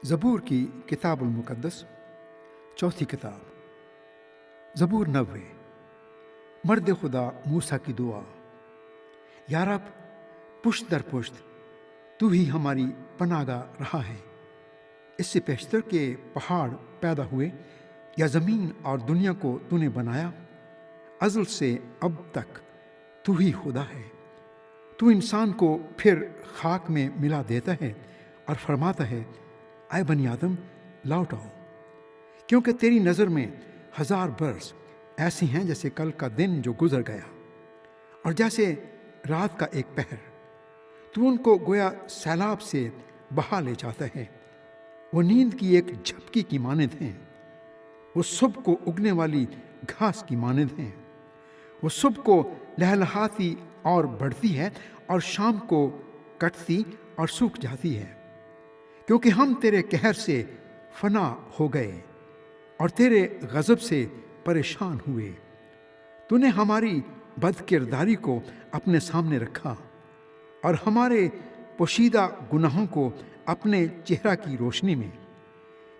زبور کی کتاب المقدس، چوتھی کتاب۔ زبور 90۔ مرد خدا موسیٰ کی دعا۔ یا رب، پشت در پشت تو ہی ہماری پناہ گاہ رہا ہے۔ اس سے پیشتر کے پہاڑ پیدا ہوئے یا زمین اور دنیا کو تو نے بنایا، ازل سے اب تک تو ہی خدا ہے۔ تو انسان کو پھر خاک میں ملا دیتا ہے اور فرماتا ہے، اے بنی آدم، لوٹ آؤ، کیونکہ تیری نظر میں 1000 برس ایسی ہیں جیسے کل کا دن جو گزر گیا، اور جیسے رات کا ایک پہر۔ تو ان کو گویا سیلاب سے بہا لے جاتا ہے، وہ نیند کی ایک جھپکی کی مانند ہیں، وہ صبح کو اگنے والی گھاس کی مانند ہیں۔ وہ صبح کو لہلہاتی اور بڑھتی ہے، اور شام کو کٹتی اور سوکھ جاتی ہے، کیونکہ ہم تیرے قہر سے فنا ہو گئے اور تیرے غضب سے پریشان ہوئے۔ تو نے ہماری بد کرداری کو اپنے سامنے رکھا اور ہمارے پوشیدہ گناہوں کو اپنے چہرہ کی روشنی میں،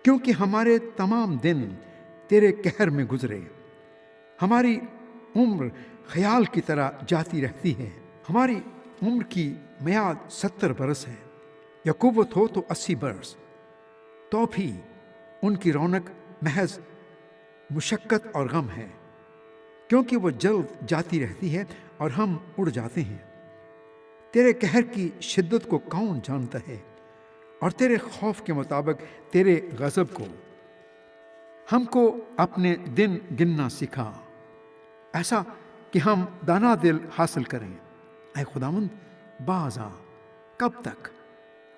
کیونکہ ہمارے تمام دن تیرے قہر میں گزرے۔ ہماری عمر خیال کی طرح جاتی رہتی ہے، ہماری عمر کی میعاد 70 برس ہے، یا قوت ہو تو 80 برس، تو بھی ان کی رونق محض مشقت اور غم ہے، کیونکہ وہ جلد جاتی رہتی ہے اور ہم اڑ جاتے ہیں۔ تیرے قہر کی شدت کو کون جانتا ہے، اور تیرے خوف کے مطابق تیرے غضب کو؟ ہم کو اپنے دن گننا سکھا، ایسا کہ ہم دانا دل حاصل کریں۔ اے خداوند، باز آ، کب تک؟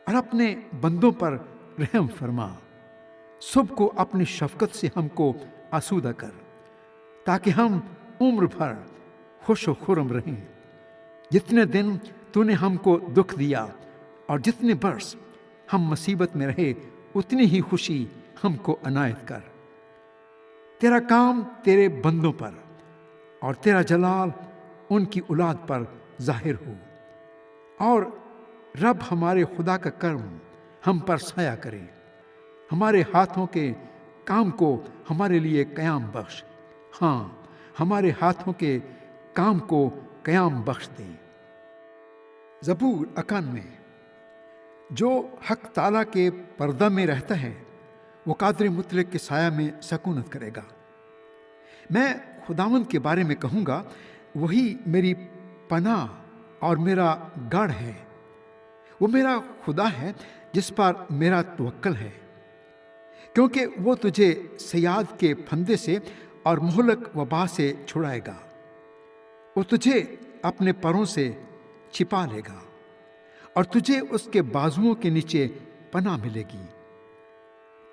اور اپنے بندوں پر رحم فرما۔ صبح کو اپنی شفقت سے ہم کو آسودہ کر، تاکہ ہم عمر بھر خوش و خرم رہیں۔ جتنے دن تو نے ہم کو دکھ دیا اور جتنے برس ہم مصیبت میں رہے، اتنی ہی خوشی ہم کو عنایت کر۔ تیرا کام تیرے بندوں پر اور تیرا جلال ان کی اولاد پر ظاہر ہو، اور رب ہمارے خدا کا کرم ہم پر سایہ کرے۔ ہمارے ہاتھوں کے کام کو ہمارے لیے قیام بخش، ہاں، ہمارے ہاتھوں کے کام کو قیام بخش دے۔ زبور 91۔ جو حق تعالیٰ کے پردہ میں رہتا ہے، وہ قادر مطلق کے سایہ میں سکونت کرے گا۔ میں خداوند کے بارے میں کہوں گا، وہی میری پناہ اور میرا گڑھ ہے۔ وہ میرا خدا ہے جس پر میرا توکل ہے، کیونکہ وہ تجھے صیاد کے پھندے سے اور مہلک وبا سے چھڑائے گا۔ وہ تجھے اپنے پروں سے چھپا لے گا، اور تجھے اس کے بازوؤں کے نیچے پناہ ملے گی۔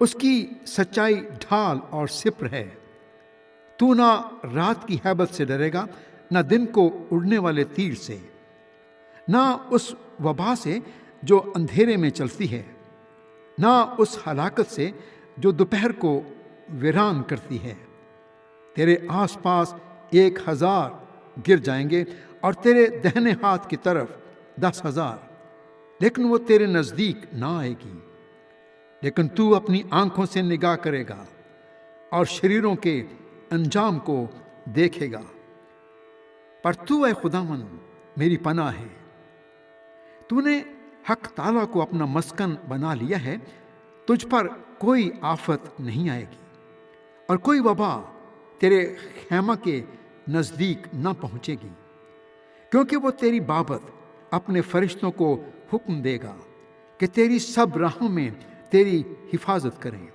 اس کی سچائی ڈھال اور سپر ہے۔ تو نہ رات کی ہیبت سے ڈرے گا، نہ دن کو اڑنے والے تیر سے، نہ اس وبا سے جو اندھیرے میں چلتی ہے، نہ اس ہلاکت سے جو دوپہر کو ویران کرتی ہے۔ تیرے آس پاس 1000 گر جائیں گے اور تیرے دہنے ہاتھ کی طرف 10,000، لیکن وہ تیرے نزدیک نہ آئے گی۔ لیکن تو اپنی آنکھوں سے نگاہ کرے گا اور شریروں کے انجام کو دیکھے گا۔ پر تو اے خداوند میری پناہ ہے، تو نے حق تعالیٰ کو اپنا مسکن بنا لیا ہے۔ تجھ پر کوئی آفت نہیں آئے گی، اور کوئی وبا تیرے خیمہ کے نزدیک نہ پہنچے گی، کیونکہ وہ تیری بابت اپنے فرشتوں کو حکم دے گا کہ تیری سب راہوں میں تیری حفاظت کریں۔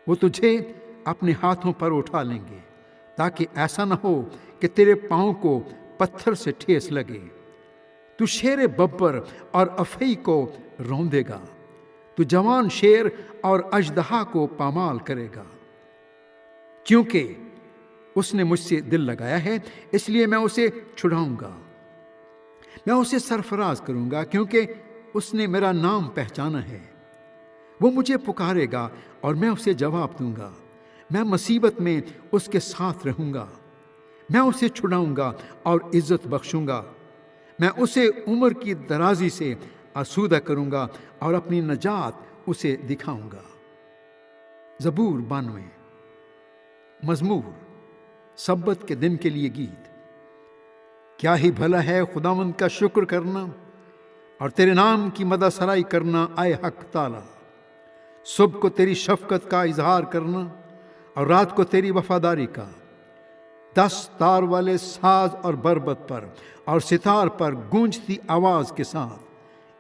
وہ تجھے اپنے ہاتھوں پر اٹھا لیں گے، تاکہ ایسا نہ ہو کہ تیرے پاؤں کو پتھر سے ٹھیس لگے۔ تو شیر ببر اور افعی کو روندے گا، تو جوان شیر اور اژدہا کو پامال کرے گا۔ کیونکہ اس نے مجھ سے دل لگایا ہے، اس لیے میں اسے چھڑاؤں گا۔ میں اسے سرفراز کروں گا، کیونکہ اس نے میرا نام پہچانا ہے۔ وہ مجھے پکارے گا اور میں اسے جواب دوں گا۔ میں مصیبت میں اس کے ساتھ رہوں گا، میں اسے چھڑاؤں گا اور عزت بخشوں گا۔ میں اسے عمر کی درازی سے آسودہ کروں گا اور اپنی نجات اسے دکھاؤں گا۔ زبور 92۔ مزمور، سبت کے دن کے لیے گیت۔ کیا ہی بھلا ہے خداوند کا شکر کرنا اور تیرے نام کی مدح سرائی کرنا اے حق تعالی۔ صبح کو تیری شفقت کا اظہار کرنا اور رات کو تیری وفاداری کا۔ 10 تار والے ساز اور بربط پر اور ستار پر گونجتی آواز کے ساتھ،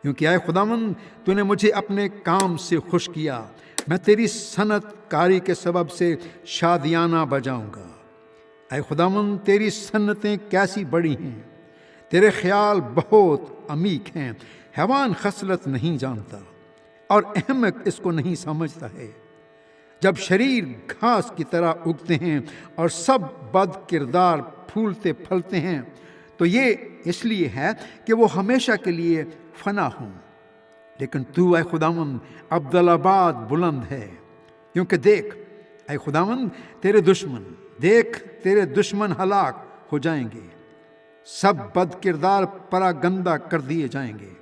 کیونکہ اے خداوند تو نے مجھے اپنے کام سے خوش کیا، میں تیری صنعت کاری کے سبب سے شادیانہ بجاؤں گا۔ اے خداوند تیری صنعتیں کیسی بڑی ہیں، تیرے خیال بہت عمیق ہیں، حیوان خصلت نہیں جانتا اور احمق اس کو نہیں سمجھتا ہے۔ جب شریر گھاس کی طرح اگتے ہیں اور سب بد کردار پھولتے پھلتے ہیں تو یہ اس لیے ہے کہ وہ ہمیشہ کے لیے فنا ہوں، لیکن تو اے خداوند ابدالآباد بلند ہے، کیونکہ دیکھ اے خداوند دیکھ تیرے دشمن ہلاک ہو جائیں گے، سب بد کردار پراگندہ کر دیے جائیں گے،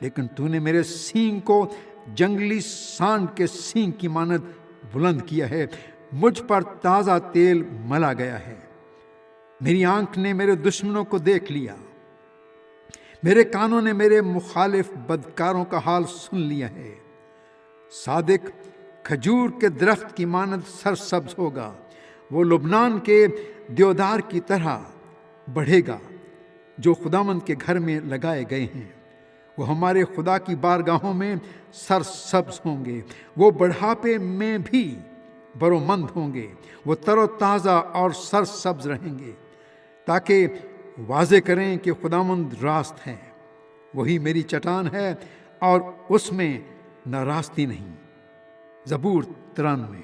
لیکن تو نے میرے سینگ کو جنگلی سانڈ کے سینگ کی مانند بلند کیا ہے، مجھ پر تازہ تیل ملا گیا ہے۔ میری آنکھ نے میرے دشمنوں کو دیکھ لیا، میرے کانوں نے میرے مخالف بدکاروں کا حال سن لیا ہے۔ صادق کھجور کے درخت کی مانند سرسبز ہوگا، وہ لبنان کے دیودار کی طرح بڑھے گا جو خداوند کے گھر میں لگائے گئے ہیں۔ وہ ہمارے خدا کی بارگاہوں میں سرسبز ہوں گے، وہ بڑھاپے میں بھی برومند ہوں گے، وہ تر و تازہ اور سرسبز رہیں گے، تاکہ واضح کریں کہ خداوند راست ہے، وہی میری چٹان ہے اور اس میں نہ راستی نہیں۔ زبور 93۔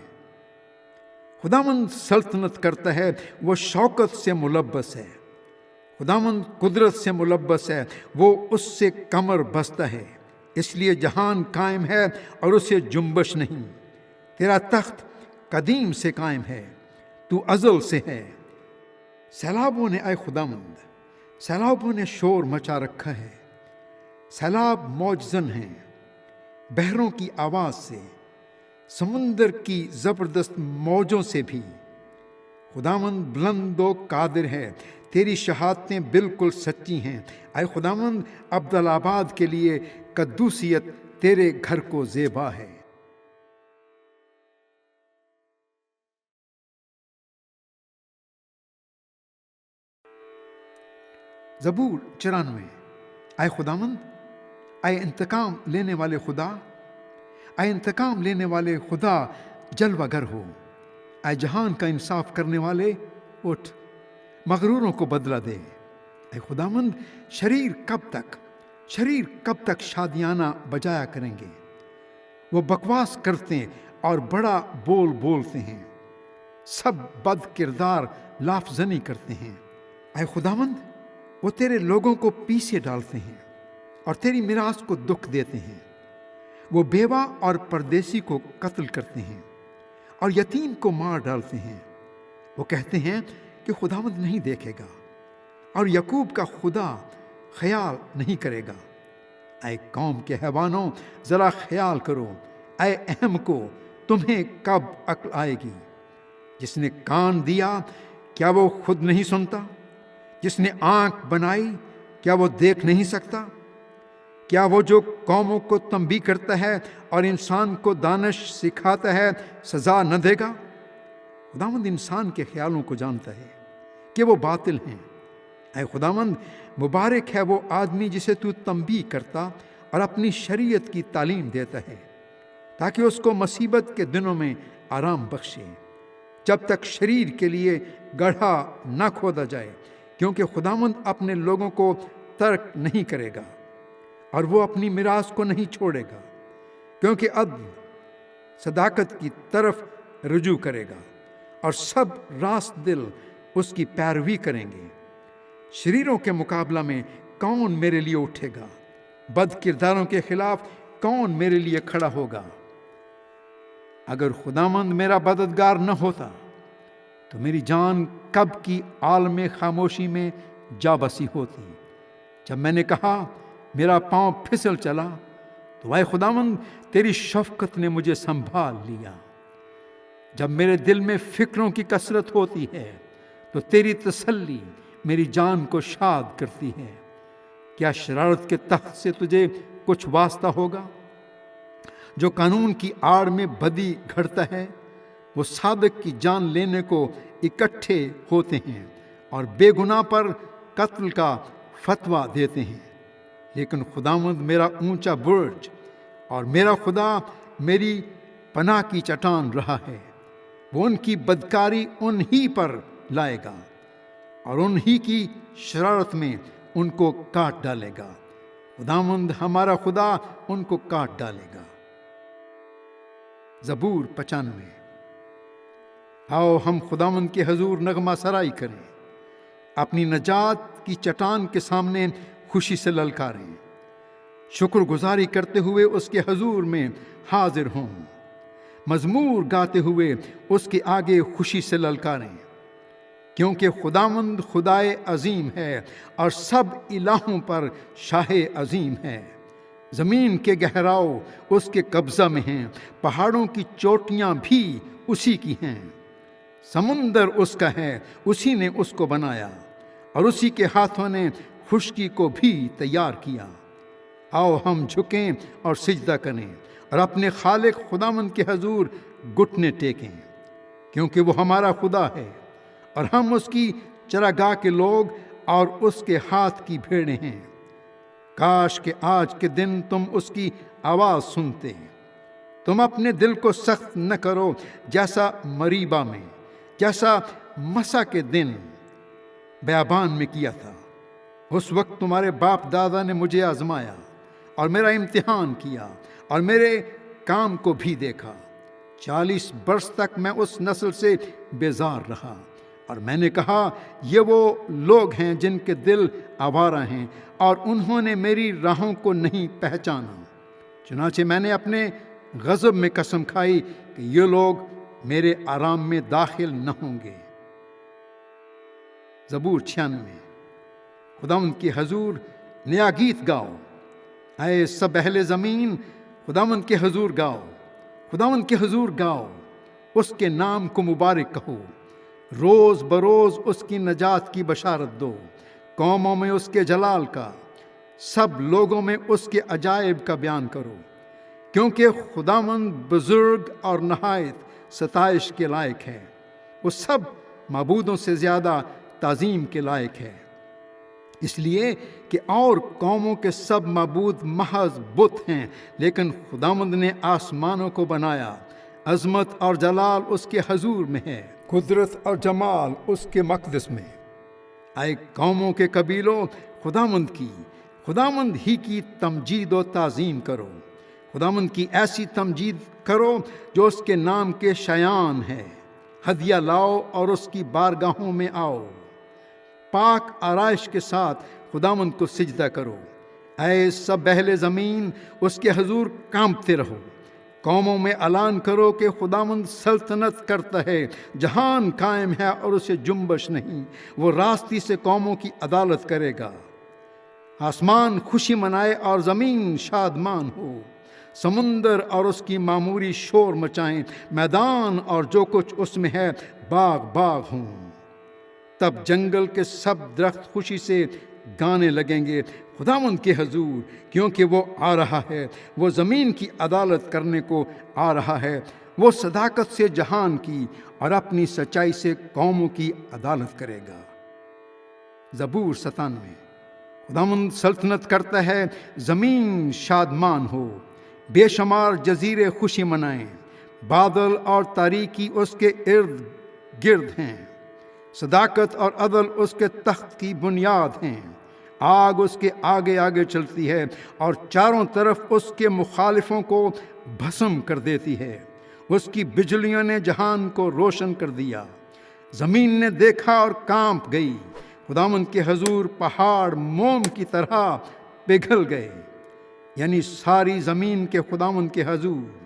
خداوند سلطنت کرتا ہے، وہ شوکت سے ملبس ہے، خداوند قدرت سے ملبس ہے، وہ اس سے کمر بستہ ہے، اس لیے جہان قائم ہے اور اسے جنبش نہیں۔ تیرا تخت قدیم سے قائم ہے، تو ازل سے ہے۔ سیلابوں نے اے خداوند، سیلابوں نے شور مچا رکھا ہے، سیلاب موجزن ہیں بحروں کی آواز سے، سمندر کی زبردست موجوں سے بھی۔ خداوند بلند و قادر ہے، تیری شہادتیں بالکل سچی ہیں۔ اے خداوند ابدالآباد کے لیے قدوسیت تیرے گھر کو زیبا ہے۔ زبور 94۔ اے خداوند، اے انتقام لینے والے خدا، اے انتقام لینے والے خدا جلوہ گر ہو، اے جہان کا انصاف کرنے والے اٹھ، مغروروں کو بدلہ دے۔ اے خداوند شریر کب تک شادیانہ بجایا کریں گے؟ وہ بکواس کرتے اور بڑا بولتے ہیں، سب بد کردار لافزنی کرتے ہیں۔ اے خداوند وہ تیرے لوگوں کو پیسے ڈالتے ہیں اور تیری میراث کو دکھ دیتے ہیں۔ وہ بیوہ اور پردیسی کو قتل کرتے ہیں اور یتیم کو مار ڈالتے ہیں۔ وہ کہتے ہیں کہ خداوند نہیں دیکھے گا اور یعقوب کا خدا خیال نہیں کرے گا۔ اے قوم کے حیوانوں، ذرا خیال کرو، اے اہم کو، تمہیں کب عقل آئے گی؟ جس نے کان دیا کیا وہ خود نہیں سنتا؟ جس نے آنکھ بنائی کیا وہ دیکھ نہیں سکتا؟ کیا وہ جو قوموں کو تنبیہ کرتا ہے اور انسان کو دانش سکھاتا ہے سزا نہ دے گا؟ خداوند انسان کے خیالوں کو جانتا ہے کہ وہ باطل ہیں۔ اے خداوند مبارک ہے وہ آدمی جسے تو تنبیہ کرتا اور اپنی شریعت کی تعلیم دیتا ہے، تاکہ اس کو مصیبت کے دنوں میں آرام بخشے، جب تک شریر کے لیے گڑھا نہ کھودا جائے، کیونکہ خداوند اپنے لوگوں کو ترک نہیں کرے گا اور وہ اپنی میراث کو نہیں چھوڑے گا، کیونکہ عدل صداقت کی طرف رجوع کرے گا اور سب راست دل اس کی پیروی کریں گے۔ شریروں کے مقابلہ میں کون میرے لیے اٹھے گا؟ بد کرداروں کے خلاف کون میرے لیے کھڑا ہوگا؟ اگر خداوند میرا مددگار نہ ہوتا تو میری جان کب کی عالم خاموشی میں جا بسی ہوتی۔ جب میں نے کہا میرا پاؤں پھسل چلا، تو اے خداوند تیری شفقت نے مجھے سنبھال لیا۔ جب میرے دل میں فکروں کی کثرت ہوتی ہے تو تیری تسلی میری جان کو شاد کرتی ہے۔ کیا شرارت کے تخت سے تجھے کچھ واسطہ ہوگا؟ جو قانون کی آڑ میں بدی گھڑتا ہے وہ صادق کی جان لینے کو اکٹھے ہوتے ہیں اور بے گناہ پر قتل کا فتویٰ دیتے ہیں۔ لیکن خداوند میرا اونچا برج اور میرا خدا میری پناہ کی چٹان رہا ہے۔ وہ ان کی بدکاری انہی پر لائے گا اور انہی کی شرارت میں ان کو کاٹ ڈالے گا۔ خداوند ہمارا خدا ان کو کاٹ ڈالے گا۔ زبور 95۔ آؤ ہم خداوند کے حضور نغمہ سرائی کریں، اپنی نجات کی چٹان کے سامنے خوشی سے للکاریں، شکر گزاری کرتے ہوئے اس کے حضور میں حاضر ہوں، مزمور گاتے ہوئے اس کے آگے خوشی سے للکاریں، کیونکہ خداوند خدائے عظیم ہے اور سب الہوں پر شاہ عظیم ہے۔ زمین کے گہراؤ اس کے قبضہ میں ہیں، پہاڑوں کی چوٹیاں بھی اسی کی ہیں۔ سمندر اس کا ہے، اسی نے اس کو بنایا، اور اسی کے ہاتھوں نے خشکی کو بھی تیار کیا۔ آؤ ہم جھکیں اور سجدہ کریں اور اپنے خالق خداوند کے حضور گھٹنے ٹیکیں، کیونکہ وہ ہمارا خدا ہے اور ہم اس کی چراگاہ کے لوگ اور اس کے ہاتھ کی بھیڑیں ہیں۔ کاش کہ آج کے دن تم اس کی آواز سنتے۔ تم اپنے دل کو سخت نہ کرو جیسا مریبا میں، جیسا مسا کے دن بیابان میں کیا تھا۔ اس وقت تمہارے باپ دادا نے مجھے آزمایا اور میرا امتحان کیا اور میرے کام کو بھی دیکھا۔ 40 برس تک میں اس نسل سے بیزار رہا اور میں نے کہا یہ وہ لوگ ہیں جن کے دل آوارہ ہیں اور انہوں نے میری راہوں کو نہیں پہچانا۔ چنانچہ میں نے اپنے غضب میں قسم کھائی کہ یہ لوگ میرے آرام میں داخل نہ ہوں گے۔ زبور 96۔ خداوند کے حضور نیا گیت گاؤ، اے سب اہل زمین خداوند کے حضور گاؤ، خداوند کے حضور گاؤ، اس کے نام کو مبارک کہو، روز بروز اس کی نجات کی بشارت دو، قوموں میں اس کے جلال کا، سب لوگوں میں اس کے عجائب کا بیان کرو، کیونکہ خداوند بزرگ اور نہایت ستائش کے لائق ہے، وہ سب معبودوں سے زیادہ تعظیم کے لائق ہے، اس لیے کہ اور قوموں کے سب معبود محض بت ہیں، لیکن خداوند نے آسمانوں کو بنایا، عظمت اور جلال اس کے حضور میں ہے، قدرت اور جمال اس کے مقدس میں۔ اے قوموں کے قبیلوں خداوند ہی کی تمجید و تعظیم کرو، خداوند کی ایسی تمجید کرو جو اس کے نام کے شایان ہے، ہدیہ لاؤ اور اس کی بارگاہوں میں آؤ، پاک آرائش کے ساتھ خداوند کو سجدہ کرو، اے سب اہل زمین اس کے حضور کانپتے رہو، قوموں میں اعلان کرو کہ خداوند سلطنت کرتا ہے، جہان قائم ہے اور اسے جنبش نہیں، وہ راستی سے قوموں کی عدالت کرے گا۔ آسمان خوشی منائے اور زمین شادمان ہو، سمندر اور اس کی معموری شور مچائیں، میدان اور جو کچھ اس میں ہے باغ باغ ہوں۔ تب جنگل کے سب درخت خوشی سے گانے لگیں گے خداوند کے حضور، کیونکہ وہ آ رہا ہے، وہ زمین کی عدالت کرنے کو آ رہا ہے، وہ صداقت سے جہان کی اور اپنی سچائی سے قوموں کی عدالت کرے گا۔ زبور 97۔ خداوند سلطنت کرتا ہے، زمین شادمان ہو، بے شمار جزیرے خوشی منائیں، بادل اور تاریکی اس کے ارد گرد ہیں، صداقت اور عدل اس کے تخت کی بنیاد ہیں، آگ اس کے آگے آگے چلتی ہے اور چاروں طرف اس کے مخالفوں کو بھسم کر دیتی ہے، اس کی بجلیوں نے جہان کو روشن کر دیا، زمین نے دیکھا اور کانپ گئی، خداوند کے حضور پہاڑ موم کی طرح پگھل گئے، یعنی ساری زمین کے خداوند کے حضور۔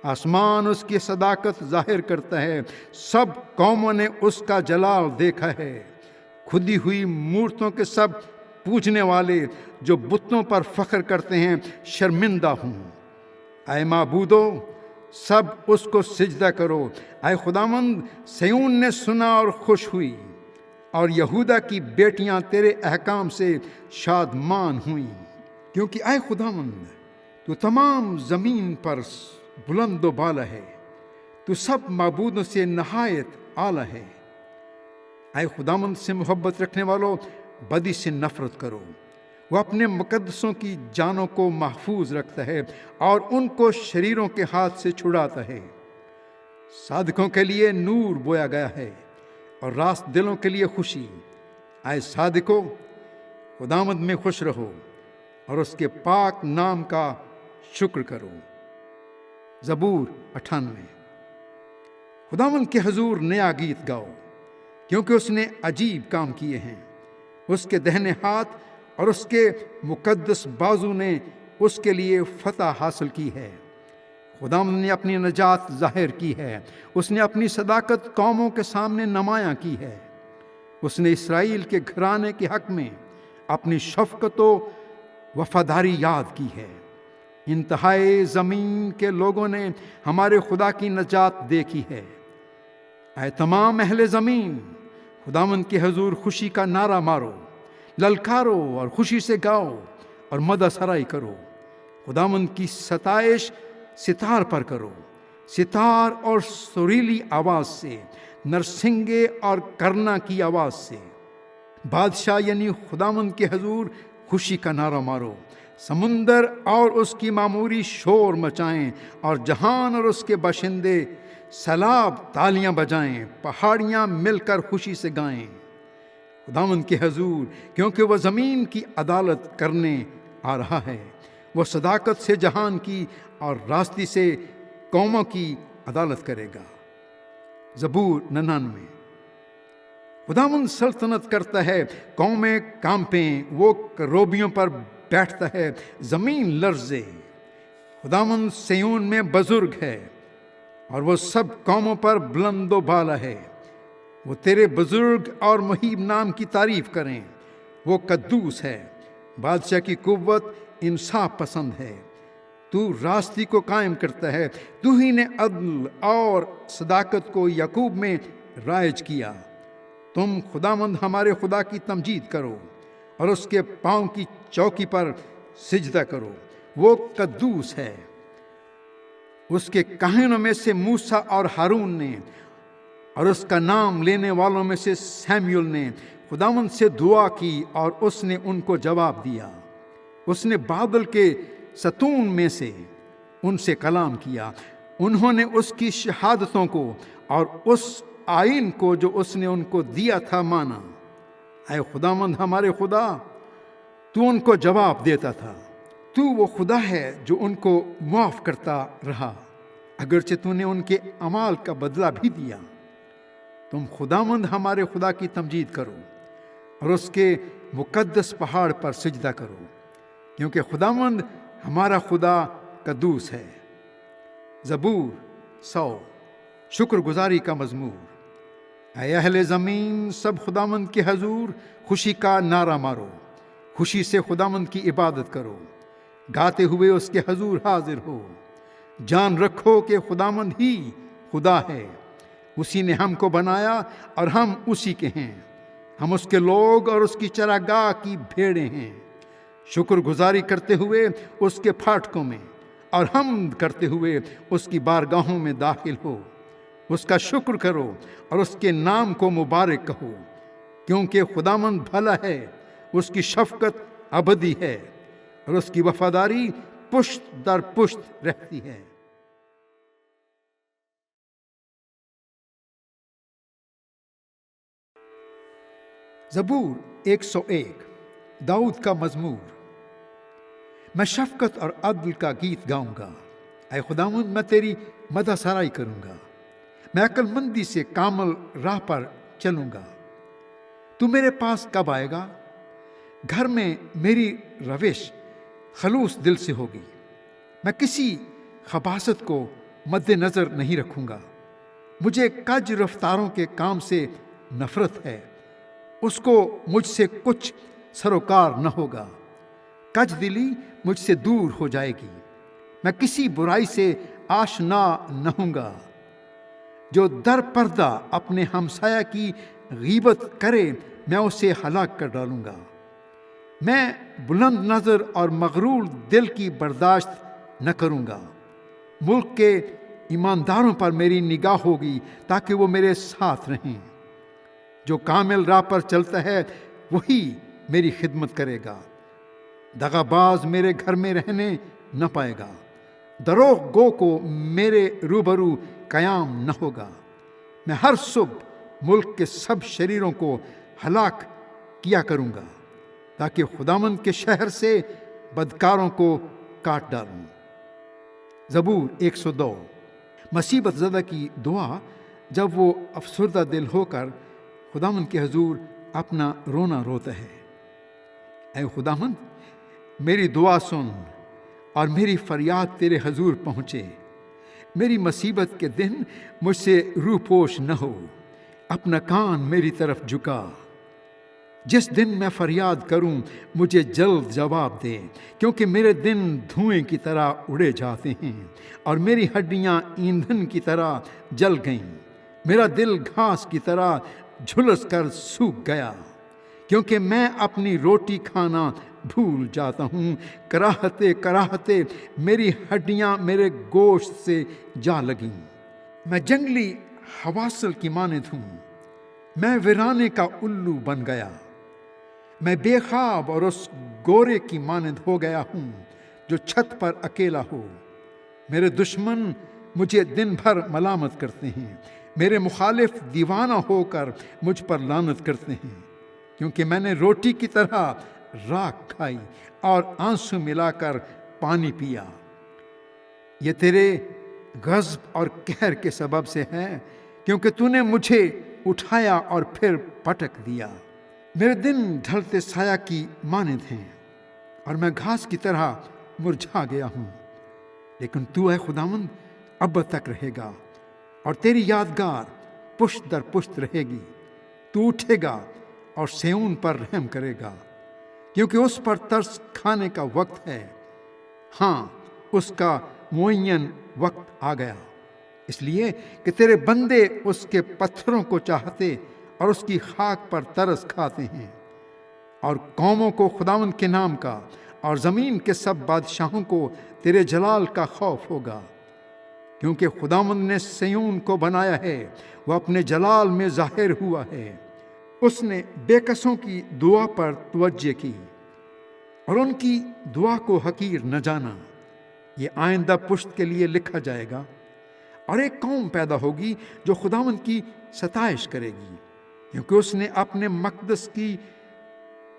آسمان اس کی صداقت ظاہر کرتا ہے، سب قوموں نے اس کا جلال دیکھا ہے، کھدی ہوئی مورتوں کے سب پوجنے والے جو بتوں پر فخر کرتے ہیں شرمندہ ہوں۔ اے معبودو سب اس کو سجدہ کرو۔ اے خداوند سیون نے سنا اور خوش ہوئی، اور یہودا کی بیٹیاں تیرے احکام سے شادمان ہوئیں۔ کیونکہ اے خداوند تو تمام زمین پر بلند و بالا ہے، تو سب معبودوں سے نہایت اعلیٰ ہے۔ اے خداوند سے محبت رکھنے والوں بدی سے نفرت کرو۔ وہ اپنے مقدسوں کی جانوں کو محفوظ رکھتا ہے اور ان کو شریروں کے ہاتھ سے چھڑاتا ہے۔ صادقوں کے لیے نور بویا گیا ہے اور راست دلوں کے لیے خوشی۔ اے صادقو خداوند میں خوش رہو اور اس کے پاک نام کا شکر کرو۔ زبور 98۔ خداوند کے حضور نیا گیت گاؤ، کیونکہ اس نے عجیب کام کیے ہیں۔ اس کے دہنے ہاتھ اور اس کے مقدس بازو نے اس کے لیے فتح حاصل کی ہے۔ خداوند نے اپنی نجات ظاہر کی ہے، اس نے اپنی صداقت قوموں کے سامنے نمایاں کی ہے۔ اس نے اسرائیل کے گھرانے کے حق میں اپنی شفقت و وفاداری یاد کی ہے۔ انتہائی زمین کے لوگوں نے ہمارے خدا کی نجات دیکھی ہے۔ اے تمام اہل زمین خداوند کے حضور خوشی کا نعرہ مارو، للکارو اور خوشی سے گاؤ اور مدح سرائی کرو۔ خداوند کی ستائش ستار پر کرو، ستار اور سریلی آواز سے، نرسنگے اور کرنا کی آواز سے۔ بادشاہ یعنی خداوند کے حضور خوشی کا نعرہ مارو۔ سمندر اور اس کی معموری شور مچائیں، اور جہان اور اس کے باشندے سیلاب تالیاں بجائیں، پہاڑیاں مل کر خوشی سے گائیں خداوند کے حضور، کیونکہ وہ زمین کی عدالت کرنے آ رہا ہے۔ وہ صداقت سے جہان کی اور راستی سے قوموں کی عدالت کرے گا۔ زبور 99۔ خداوند سلطنت کرتا ہے، قومیں کانپیں، وہ کروبیوں پر بیٹھتا ہے، زمین لرزے۔ خداوند سیون میں بزرگ ہے اور وہ سب قوموں پر بلند و بالا ہے۔ وہ تیرے بزرگ اور مہیب نام کی تعریف کریں۔ وہ قدوس ہے، بادشاہ کی قوت انصاف پسند ہے۔ تو راستی کو قائم کرتا ہے، تو ہی نے عدل اور صداقت کو یعقوب میں رائج کیا۔ تم خداوند ہمارے خدا کی تمجید کرو اور اس کے پاؤں کی چوکی پر سجدہ کرو۔ وہ قدوس ہے۔ اس کے کاہنوں میں سے موسیٰ اور ہارون نے، اور اس کا نام لینے والوں میں سے سیمیول نے خداوند سے دعا کی اور اس نے ان کو جواب دیا۔ اس نے بادل کے ستون میں سے ان سے کلام کیا۔ انہوں نے اس کی شہادتوں کو اور اس آئین کو جو اس نے ان کو دیا تھا مانا۔ اے خداوند ہمارے خدا، تو ان کو جواب دیتا تھا۔ تو وہ خدا ہے جو ان کو معاف کرتا رہا، اگرچہ تو نے ان کے اعمال کا بدلہ بھی دیا۔ تم خداوند ہمارے خدا کی تمجید کرو اور اس کے مقدس پہاڑ پر سجدہ کرو، کیونکہ خداوند ہمارا خدا قدوس ہے۔ زبور 100۔ شکر گزاری کا مزمور۔ اے اہل زمین سب خداوند کے حضور خوشی کا نعرہ مارو، خوشی سے خداوند کی عبادت کرو، گاتے ہوئے اس کے حضور حاضر ہو۔ جان رکھو کہ خداوند ہی خدا ہے، اسی نے ہم کو بنایا اور ہم اسی کے ہیں۔ ہم اس کے لوگ اور اس کی چراگاہ کی بھیڑیں ہیں۔ شکر گزاری کرتے ہوئے اس کے پھاٹکوں میں اور حمد کرتے ہوئے اس کی بارگاہوں میں داخل ہو۔ اس کا شکر کرو اور اس کے نام کو مبارک کہو، کیونکہ خداوند بھلا ہے، اس کی شفقت ابدی ہے اور اس کی وفاداری پشت در پشت رہتی ہے۔ زبور 101۔ داؤد کا مزمور۔ میں شفقت اور عدل کا گیت گاؤں گا۔ اے خداوند میں تیری مدح سرائی کروں گا۔ میں عقل مندی سے کامل راہ پر چلوں گا۔ تو میرے پاس کب آئے گا؟ گھر میں میری روش خلوص دل سے ہوگی۔ میں کسی خباثت کو مد نظر نہیں رکھوں گا۔ مجھے کج رفتاروں کے کام سے نفرت ہے، اس کو مجھ سے کچھ سروکار نہ ہوگا۔ کج دلی مجھ سے دور ہو جائے گی۔ میں کسی برائی سے آشنا نہ ہوں گا۔ جو در پردہ اپنے ہمسایہ کی غیبت کرے میں اسے ہلاک کر ڈالوں گا۔ میں بلند نظر اور مغرور دل کی برداشت نہ کروں گا۔ ملک کے ایمانداروں پر میری نگاہ ہوگی تاکہ وہ میرے ساتھ رہیں۔ جو کامل راہ پر چلتا ہے وہی میری خدمت کرے گا۔ دغا باز میرے گھر میں رہنے نہ پائے گا۔ دروغ گو کو میرے روبرو قیام نہ ہوگا۔ میں ہر صبح ملک کے سب شریروں کو ہلاک کیا کروں گا تاکہ خداوند کے شہر سے بدکاروں کو کاٹ ڈالوں۔ زبور 102۔ مصیبت زدہ کی دعا جب وہ افسردہ دل ہو کر خداوند کے حضور اپنا رونا روتا ہے۔ اے خداوند، میری دعا سن اور میری فریاد تیرے حضور پہنچے۔ میری مصیبت کے دن مجھ سے روپوش نہ ہو، اپنا کان میری طرف جھکا۔ جس دن میں فریاد کروں مجھے جلد جواب دے، کیونکہ میرے دن دھوئیں کی طرح اڑے جاتے ہیں اور میری ہڈیاں ایندھن کی طرح جل گئیں۔ میرا دل گھاس کی طرح جھلس کر سوکھ گیا، کیونکہ میں اپنی روٹی کھانا بھول جاتا ہوں۔ کراہتے کراہتے میری ہڈیاں میرے گوشت سے جا لگیں۔ میں جنگلی حواسل کی مانند ہوں، میں ویرانے کا الو بن گیا۔ میں بے خواب اور اس گورے کی مانند ہو گیا ہوں جو چھت پر اکیلا ہو۔ میرے دشمن مجھے دن بھر ملامت کرتے ہیں، میرے مخالف دیوانہ ہو کر مجھ پر لعنت کرتے ہیں، کیونکہ میں نے روٹی کی طرح راکھ کھائی اور آنسو ملا کر پانی پیا۔ یہ تیرے غضب اور قہر کے سبب سے ہے، کیونکہ تو نے مجھے اٹھایا اور پھر پٹک دیا۔ میرے دن ڈھلتے سایہ کی مانند ہیں اور میں گھاس کی طرح مرجھا گیا ہوں، لیکن تو اے خداوند اب تک رہے گا اور تیری یادگار پشت در پشت رہے گی۔ تو اٹھے گا اور سیون پر رحم کرے گا، کیونکہ اس پر ترس کھانے کا وقت ہے۔ ہاں، اس کا معین وقت آ گیا، اس لیے کہ تیرے بندے اس کے پتھروں کو چاہتے اور اس کی خاک پر ترس کھاتے ہیں۔ اور قوموں کو خداوند کے نام کا اور زمین کے سب بادشاہوں کو تیرے جلال کا خوف ہوگا، کیونکہ خداوند نے سیون کو بنایا ہے، وہ اپنے جلال میں ظاہر ہوا ہے۔ اس نے بے کسوں کی دعا پر توجہ کی اور ان کی دعا کو حقیر نہ جانا۔ یہ آئندہ پشت کے لیے لکھا جائے گا، اور ایک قوم پیدا ہوگی جو خداوند کی ستائش کرے گی، کیونکہ اس نے اپنے مقدس کی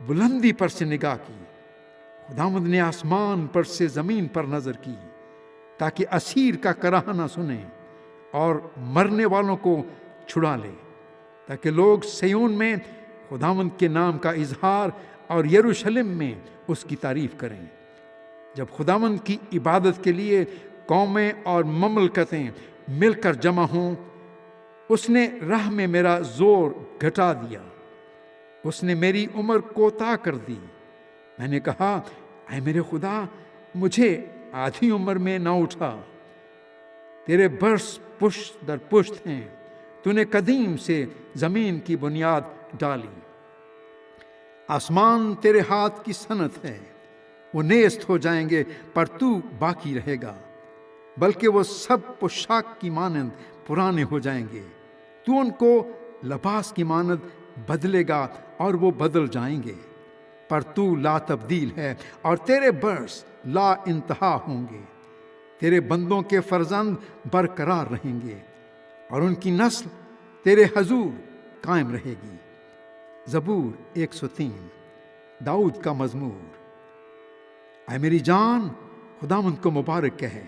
بلندی پر سے نگاہ کی۔ خداوند نے آسمان پر سے زمین پر نظر کی، تاکہ اسیر کا کراہنا سنے اور مرنے والوں کو چھڑا لے، تاکہ لوگ سیون میں خداوند کے نام کا اظہار اور یروشلم میں اس کی تعریف کریں۔ جب خداوند کی عبادت کے لیے قومیں اور مملکتیں مل کر جمع ہوں، اس نے راہ میں میرا زور گھٹا دیا، اس نے میری عمر کوتاہ کر دی۔ میں نے کہا، اے میرے خدا، مجھے آدھی عمر میں نہ اٹھا۔ تیرے برس پشت در پشت ہیں، تو نے قدیم سے زمین کی بنیاد ڈالی۔ آسمان تیرے ہاتھ کی صنعت ہے، وہ نیست ہو جائیں گے پر تو باقی رہے گا، بلکہ وہ سب پوشاک کی مانند پرانے ہو جائیں گے۔ تو ان کو لباس کی مانند بدلے گا اور وہ بدل جائیں گے، پر تو لا تبدیل ہے اور تیرے برس لا انتہا ہوں گے۔ تیرے بندوں کے فرزند برقرار رہیں گے اور ان کی نسل تیرے حضور قائم رہے گی۔ زبور 103۔ داؤد کا مزمور۔ اے میری جان، خداوند کو مبارک کہے،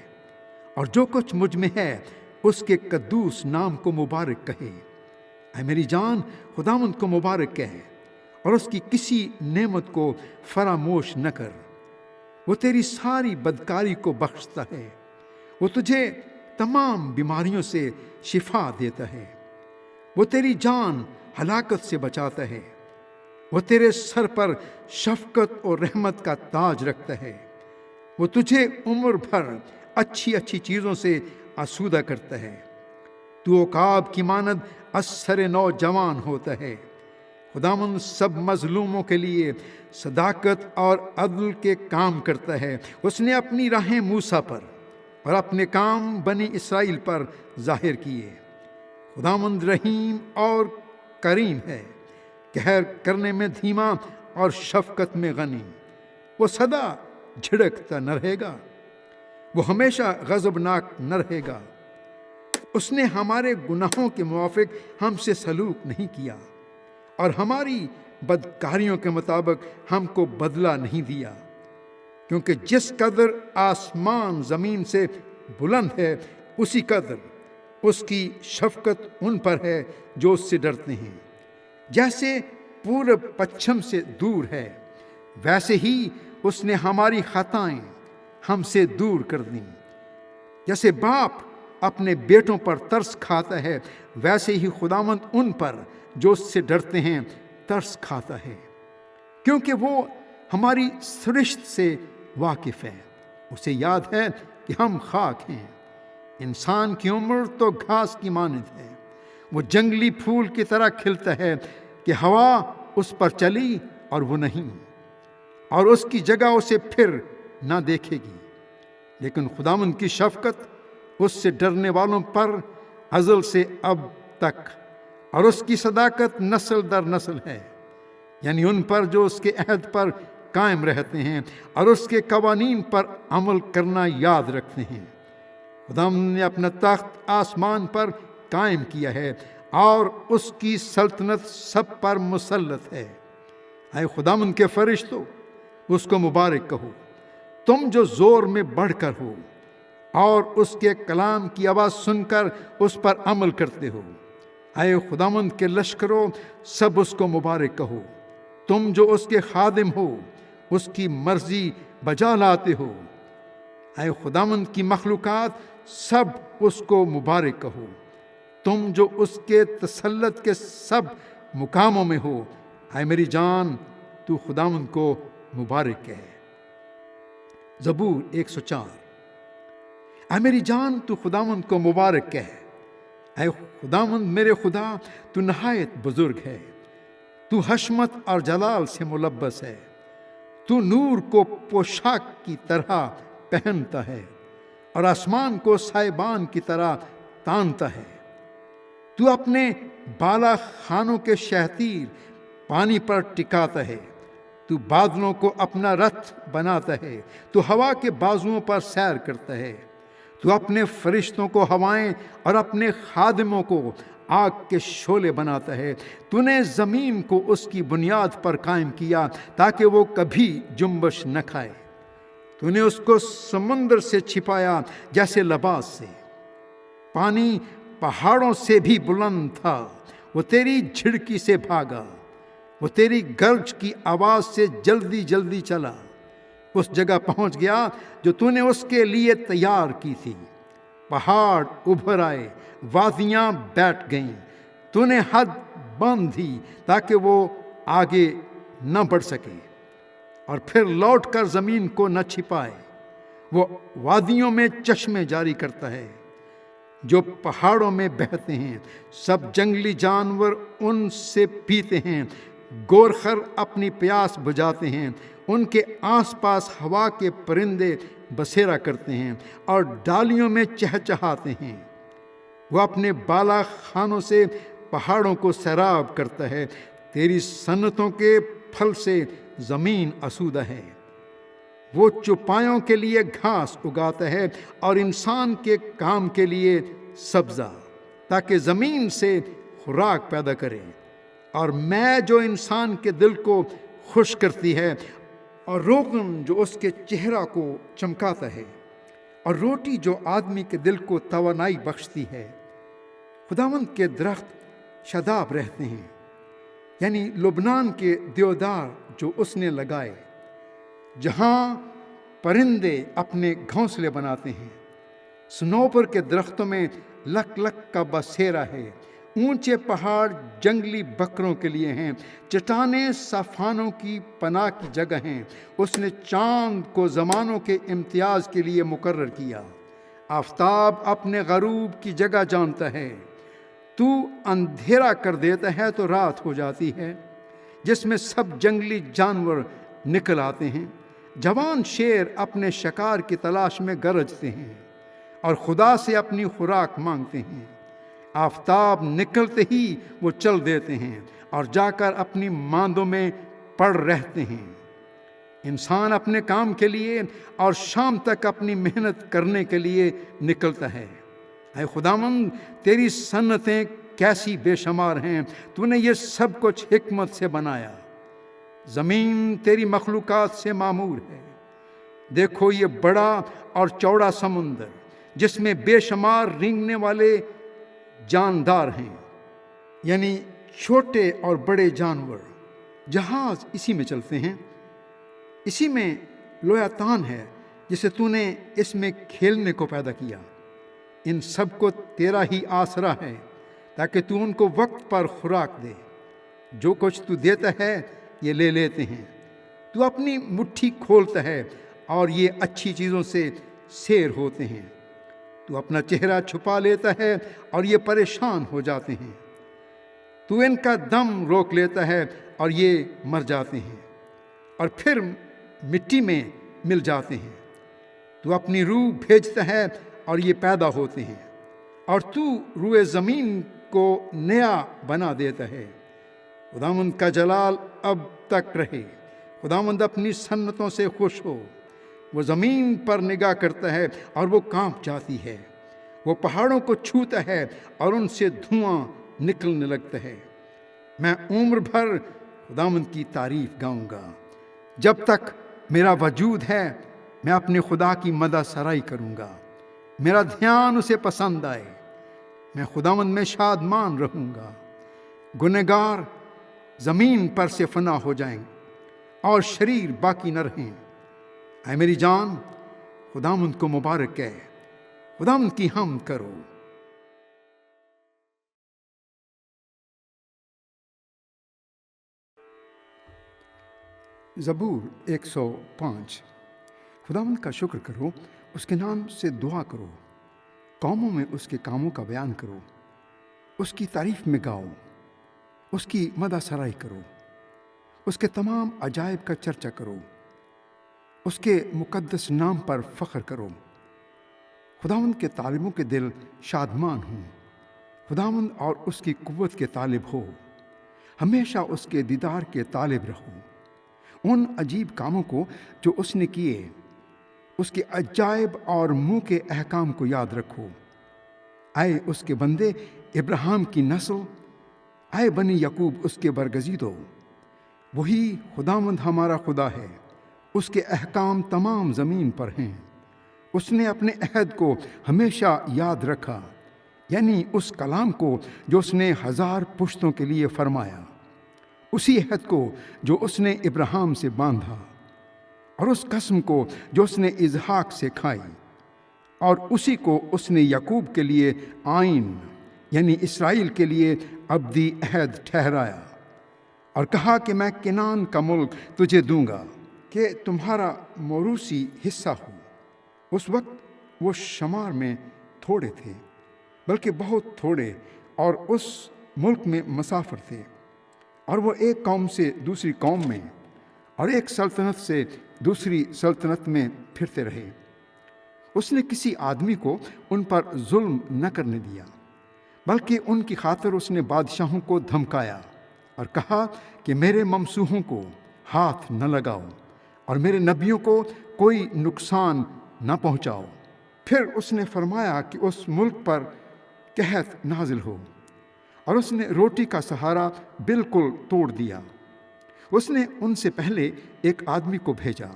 اور جو کچھ مجھ میں ہے اس کے قدوس نام کو مبارک کہے۔ اے میری جان، خداوند کو مبارک کہے اور اس کی کسی نعمت کو فراموش نہ کر۔ وہ تیری ساری بدکاری کو بخشتا ہے، وہ تجھے تمام بیماریوں سے شفا دیتا ہے۔ وہ تیری جان ہلاکت سے بچاتا ہے، وہ تیرے سر پر شفقت اور رحمت کا تاج رکھتا ہے۔ وہ تجھے عمر بھر اچھی اچھی چیزوں سے آسودہ کرتا ہے۔ تو عقاب کی مانند اثر نوجوان ہوتا ہے۔ خداوند سب مظلوموں کے لیے صداقت اور عدل کے کام کرتا ہے۔ اس نے اپنی راہیں موسیٰ پر اور اپنے کام بنی اسرائیل پر ظاہر کیے۔ خداوند رحیم اور کریم ہے، قہر کرنے میں دھیما اور شفقت میں غنی۔ وہ سدا جھڑکتا نہ رہے گا، وہ ہمیشہ غضبناک نہ رہے گا۔ اس نے ہمارے گناہوں کے موافق ہم سے سلوک نہیں کیا اور ہماری بدکاریوں کے مطابق ہم کو بدلہ نہیں دیا، کیونکہ جس قدر آسمان زمین سے بلند ہے اسی قدر اس کی شفقت ان پر ہے جو اس سے ڈرتے ہیں۔ جیسے پورب پچھم سے دور ہے، ویسے ہی اس نے ہماری خطائیں ہم سے دور کر دیں۔ جیسے باپ اپنے بیٹوں پر ترس کھاتا ہے، ویسے ہی خداوند ان پر جو اس سے ڈرتے ہیں ترس کھاتا ہے، کیونکہ وہ ہماری سرشت سے واقف ہے۔ اسے یاد ہے کہ ہم خاک ہیں۔ انسان کی عمر تو گھاس کی مانند ہے، وہ جنگلی پھول کی طرح کھلتا ہے کہ ہوا اس پر چلی اور وہ نہیں، اور اس کی جگہ اسے پھر نہ دیکھے گی۔ لیکن خداوند کی شفقت اس سے ڈرنے والوں پر ازل سے اب تک، اور اس کی صداقت نسل در نسل ہے، یعنی ان پر جو اس کے عہد پر قائم رہتے ہیں اور اس کے قوانین پر عمل کرنا یاد رکھتے ہیں۔ خداوند نے اپنا تخت آسمان پر قائم کیا ہے اور اس کی سلطنت سب پر مسلط ہے۔ اے خداوند کے فرشتوں، اس کو مبارک کہو، تم جو زور میں بڑھ کر ہو اور اس کے کلام کی آواز سن کر اس پر عمل کرتے ہو۔ اے خداوند کے لشکروں، سب اس کو مبارک کہو، تم جو اس کے خادم ہو، اس کی مرضی بجا لاتے ہو۔ اے خداوند کی مخلوقات، سب اس کو مبارک کہو، تم جو اس کے تسلط کے سب مقاموں میں ہو۔ اے میری جان، تو خداوند کو مبارک کہے۔ زبور 104۔ اے میری جان، تو خداوند کو مبارک کہے۔ اے خداوند میرے خدا، تو نہایت بزرگ ہے، تو حشمت اور جلال سے ملبس ہے، تو نور کو پوشاک کی طرح پہنتا ہے اور آسمان کو سائبان کی طرح تانتا ہے۔ تو اپنے بالا خانوں کے شہتیر پانی پر ٹکاتا ہے، تو بادلوں کو اپنا رتھ بناتا ہے، تو ہوا کے بازوؤں پر سیر کرتا ہے۔ تو اپنے فرشتوں کو ہوائیں اور اپنے خادموں کو آگ کے شعلے بناتا ہے۔ تو نے زمین کو اس کی بنیاد پر قائم کیا تاکہ وہ کبھی جنبش نہ کھائے۔ تو نے اس کو سمندر سے چھپایا جیسے لباس سے۔ پانی پہاڑوں سے بھی بلند تھا، وہ تیری جھڑکی سے بھاگا، وہ تیری گرج کی آواز سے جلدی جلدی چلا، اس جگہ پہنچ گیا جو تو نے اس کے لیے تیار کی تھی۔ پہاڑ ابھر آئے، وادیاں بیٹھ گئیں، تو نے حد باندھ دی تاکہ وہ آگے نہ بڑھ سکے اور پھر لوٹ کر زمین کو نہ چھپائے۔ وہ وادیوں میں چشمے جاری کرتا ہے جو پہاڑوں میں بہتے ہیں، سب جنگلی جانور ان سے پیتے ہیں، گورخر اپنی پیاس بجھاتے ہیں، ان کے آس پاس ہوا کے پرندے بسیرا کرتے ہیں اور ڈالیوں میں چہچہاتے ہیں۔ وہ اپنے بالا خانوں سے پہاڑوں کو سیراب کرتا ہے، تیری صنعتوں کے پھل سے زمین آسودہ ہے۔ وہ چوپایوں کے لیے گھاس اگاتا ہے اور انسان کے کام کے لیے سبزہ، تاکہ زمین سے خوراک پیدا کرے، اور میں جو انسان کے دل کو خوش کرتی ہے، اور روغن جو اس کے چہرہ کو چمکاتا ہے، اور روٹی جو آدمی کے دل کو توانائی بخشتی ہے۔ خداوند کے درخت شاداب رہتے ہیں، یعنی لبنان کے دیودار جو اس نے لگائے، جہاں پرندے اپنے گھونسلے بناتے ہیں۔ سنوبر کے درختوں میں لک لک کا بسیرا ہے، اونچے پہاڑ جنگلی بکروں کے لیے ہیں، چٹانیں صافانوں کی پناہ کی جگہ ہیں۔ اس نے چاند کو زمانوں کے امتیاز کے لیے مقرر کیا، آفتاب اپنے غروب کی جگہ جانتا ہے، تو اندھیرا کر دیتا ہے تو رات ہو جاتی ہے، جس میں سب جنگلی جانور نکل آتے ہیں۔ جوان شیر اپنے شکار کی تلاش میں گرجتے ہیں اور خدا سے اپنی خوراک مانگتے ہیں۔ آفتاب نکلتے ہی وہ چل دیتے ہیں اور جا کر اپنی ماندوں میں پڑ رہتے ہیں۔ انسان اپنے کام کے لیے اور شام تک اپنی محنت کرنے کے لیے نکلتا ہے۔ اے خداوند، تیری صنعتیں کیسی بے شمار ہیں، تو نے یہ سب کچھ حکمت سے بنایا۔ زمین تیری مخلوقات سے معمور ہے۔ دیکھو یہ بڑا اور چوڑا سمندر، جس میں بے شمار رینگنے والے جاندار ہیں، یعنی چھوٹے اور بڑے جانور۔ جہاز اسی میں چلتے ہیں، اسی میں لویاتان ہے جسے تو نے اس میں کھیلنے کو پیدا کیا۔ ان سب کو تیرا ہی آسرا ہے تاکہ تو ان کو وقت پر خوراک دے۔ جو کچھ تو دیتا ہے یہ لے لیتے ہیں، تو اپنی مٹھی کھولتا ہے اور یہ اچھی چیزوں سے سیر ہوتے ہیں۔ تو اپنا چہرہ چھپا لیتا ہے اور یہ پریشان ہو جاتے ہیں۔ تو ان کا دم روک لیتا ہے اور یہ مر جاتے ہیں اور پھر مٹی میں مل جاتے ہیں۔ تو اپنی روح بھیجتا ہے اور یہ پیدا ہوتے ہیں، اور تو روئے زمین کو نیا بنا دیتا ہے۔ خداوند کا جلال اب تک رہے۔ خداوند اپنی صنعتوں سے خوش ہو۔ وہ زمین پر نگاہ کرتا ہے اور وہ کانپ جاتی ہے۔ وہ پہاڑوں کو چھوتا ہے اور ان سے دھواں نکلنے لگتا ہے۔ میں عمر بھر خداوند کی تعریف گاؤں گا۔ جب تک میرا وجود ہے میں اپنے خدا کی مدح سرائی کروں گا۔ میرا دھیان اسے پسند آئے، میں خداوند میں شادمان رہوں گا۔ گنہگار زمین پر سے فنا ہو جائیں اور شریر باقی نہ رہیں۔ اے میری جان، خداوند کو مبارک کہے، خداوند کی حمد کرو۔ زبور 105۔ خداوند کا شکر کرو، اس کے نام سے دعا کرو، قوموں میں اس کے کاموں کا بیان کرو، اس کی تعریف میں گاؤ، اس کی مدح سرائی کرو، اس کے تمام عجائب کا چرچا کرو، اس کے مقدس نام پر فخر کرو۔ خداوند کے طالبوں کے دل شادمان ہوں، خداوند اور اس کی قوت کے طالب ہو، ہمیشہ اس کے دیدار کے طالب رہو۔ ان عجیب کاموں کو جو اس نے کیے، اس کے عجائب اور منہ کے احکام کو یاد رکھو۔ اے اس کے بندے ابراہیم کی نسل، اے بنی یعقوب اس کے برگزیدو، وہی خداوند ہمارا خدا ہے، اس کے احکام تمام زمین پر ہیں۔ اس نے اپنے عہد کو ہمیشہ یاد رکھا، یعنی اس کلام کو جو اس نے 1000 پشتوں کے لیے فرمایا، اسی عہد کو جو اس نے ابراہیم سے باندھا، اور اس قسم کو جو اس نے اسحاق سے کھائی، اور اسی کو اس نے یعقوب کے لیے آئین یعنی اسرائیل کے لیے ابدی عہد ٹھہرایا، اور کہا کہ میں کنعان کا ملک تجھے دوں گا کہ تمہارا موروثی حصہ ہو۔ اس وقت وہ شمار میں تھوڑے تھے، بلکہ بہت تھوڑے، اور اس ملک میں مسافر تھے، اور وہ ایک قوم سے دوسری قوم میں اور ایک سلطنت سے دوسری سلطنت میں پھرتے رہے۔ اس نے کسی آدمی کو ان پر ظلم نہ کرنے دیا، بلکہ ان کی خاطر اس نے بادشاہوں کو دھمکایا اور کہا کہ میرے ممسوحوں کو ہاتھ نہ لگاؤ اور میرے نبیوں کو کوئی نقصان نہ پہنچاؤ۔ پھر اس نے فرمایا کہ اس ملک پر قحط نازل ہو، اور اس نے روٹی کا سہارا بالکل توڑ دیا۔ اس نے ان سے پہلے ایک آدمی کو بھیجا،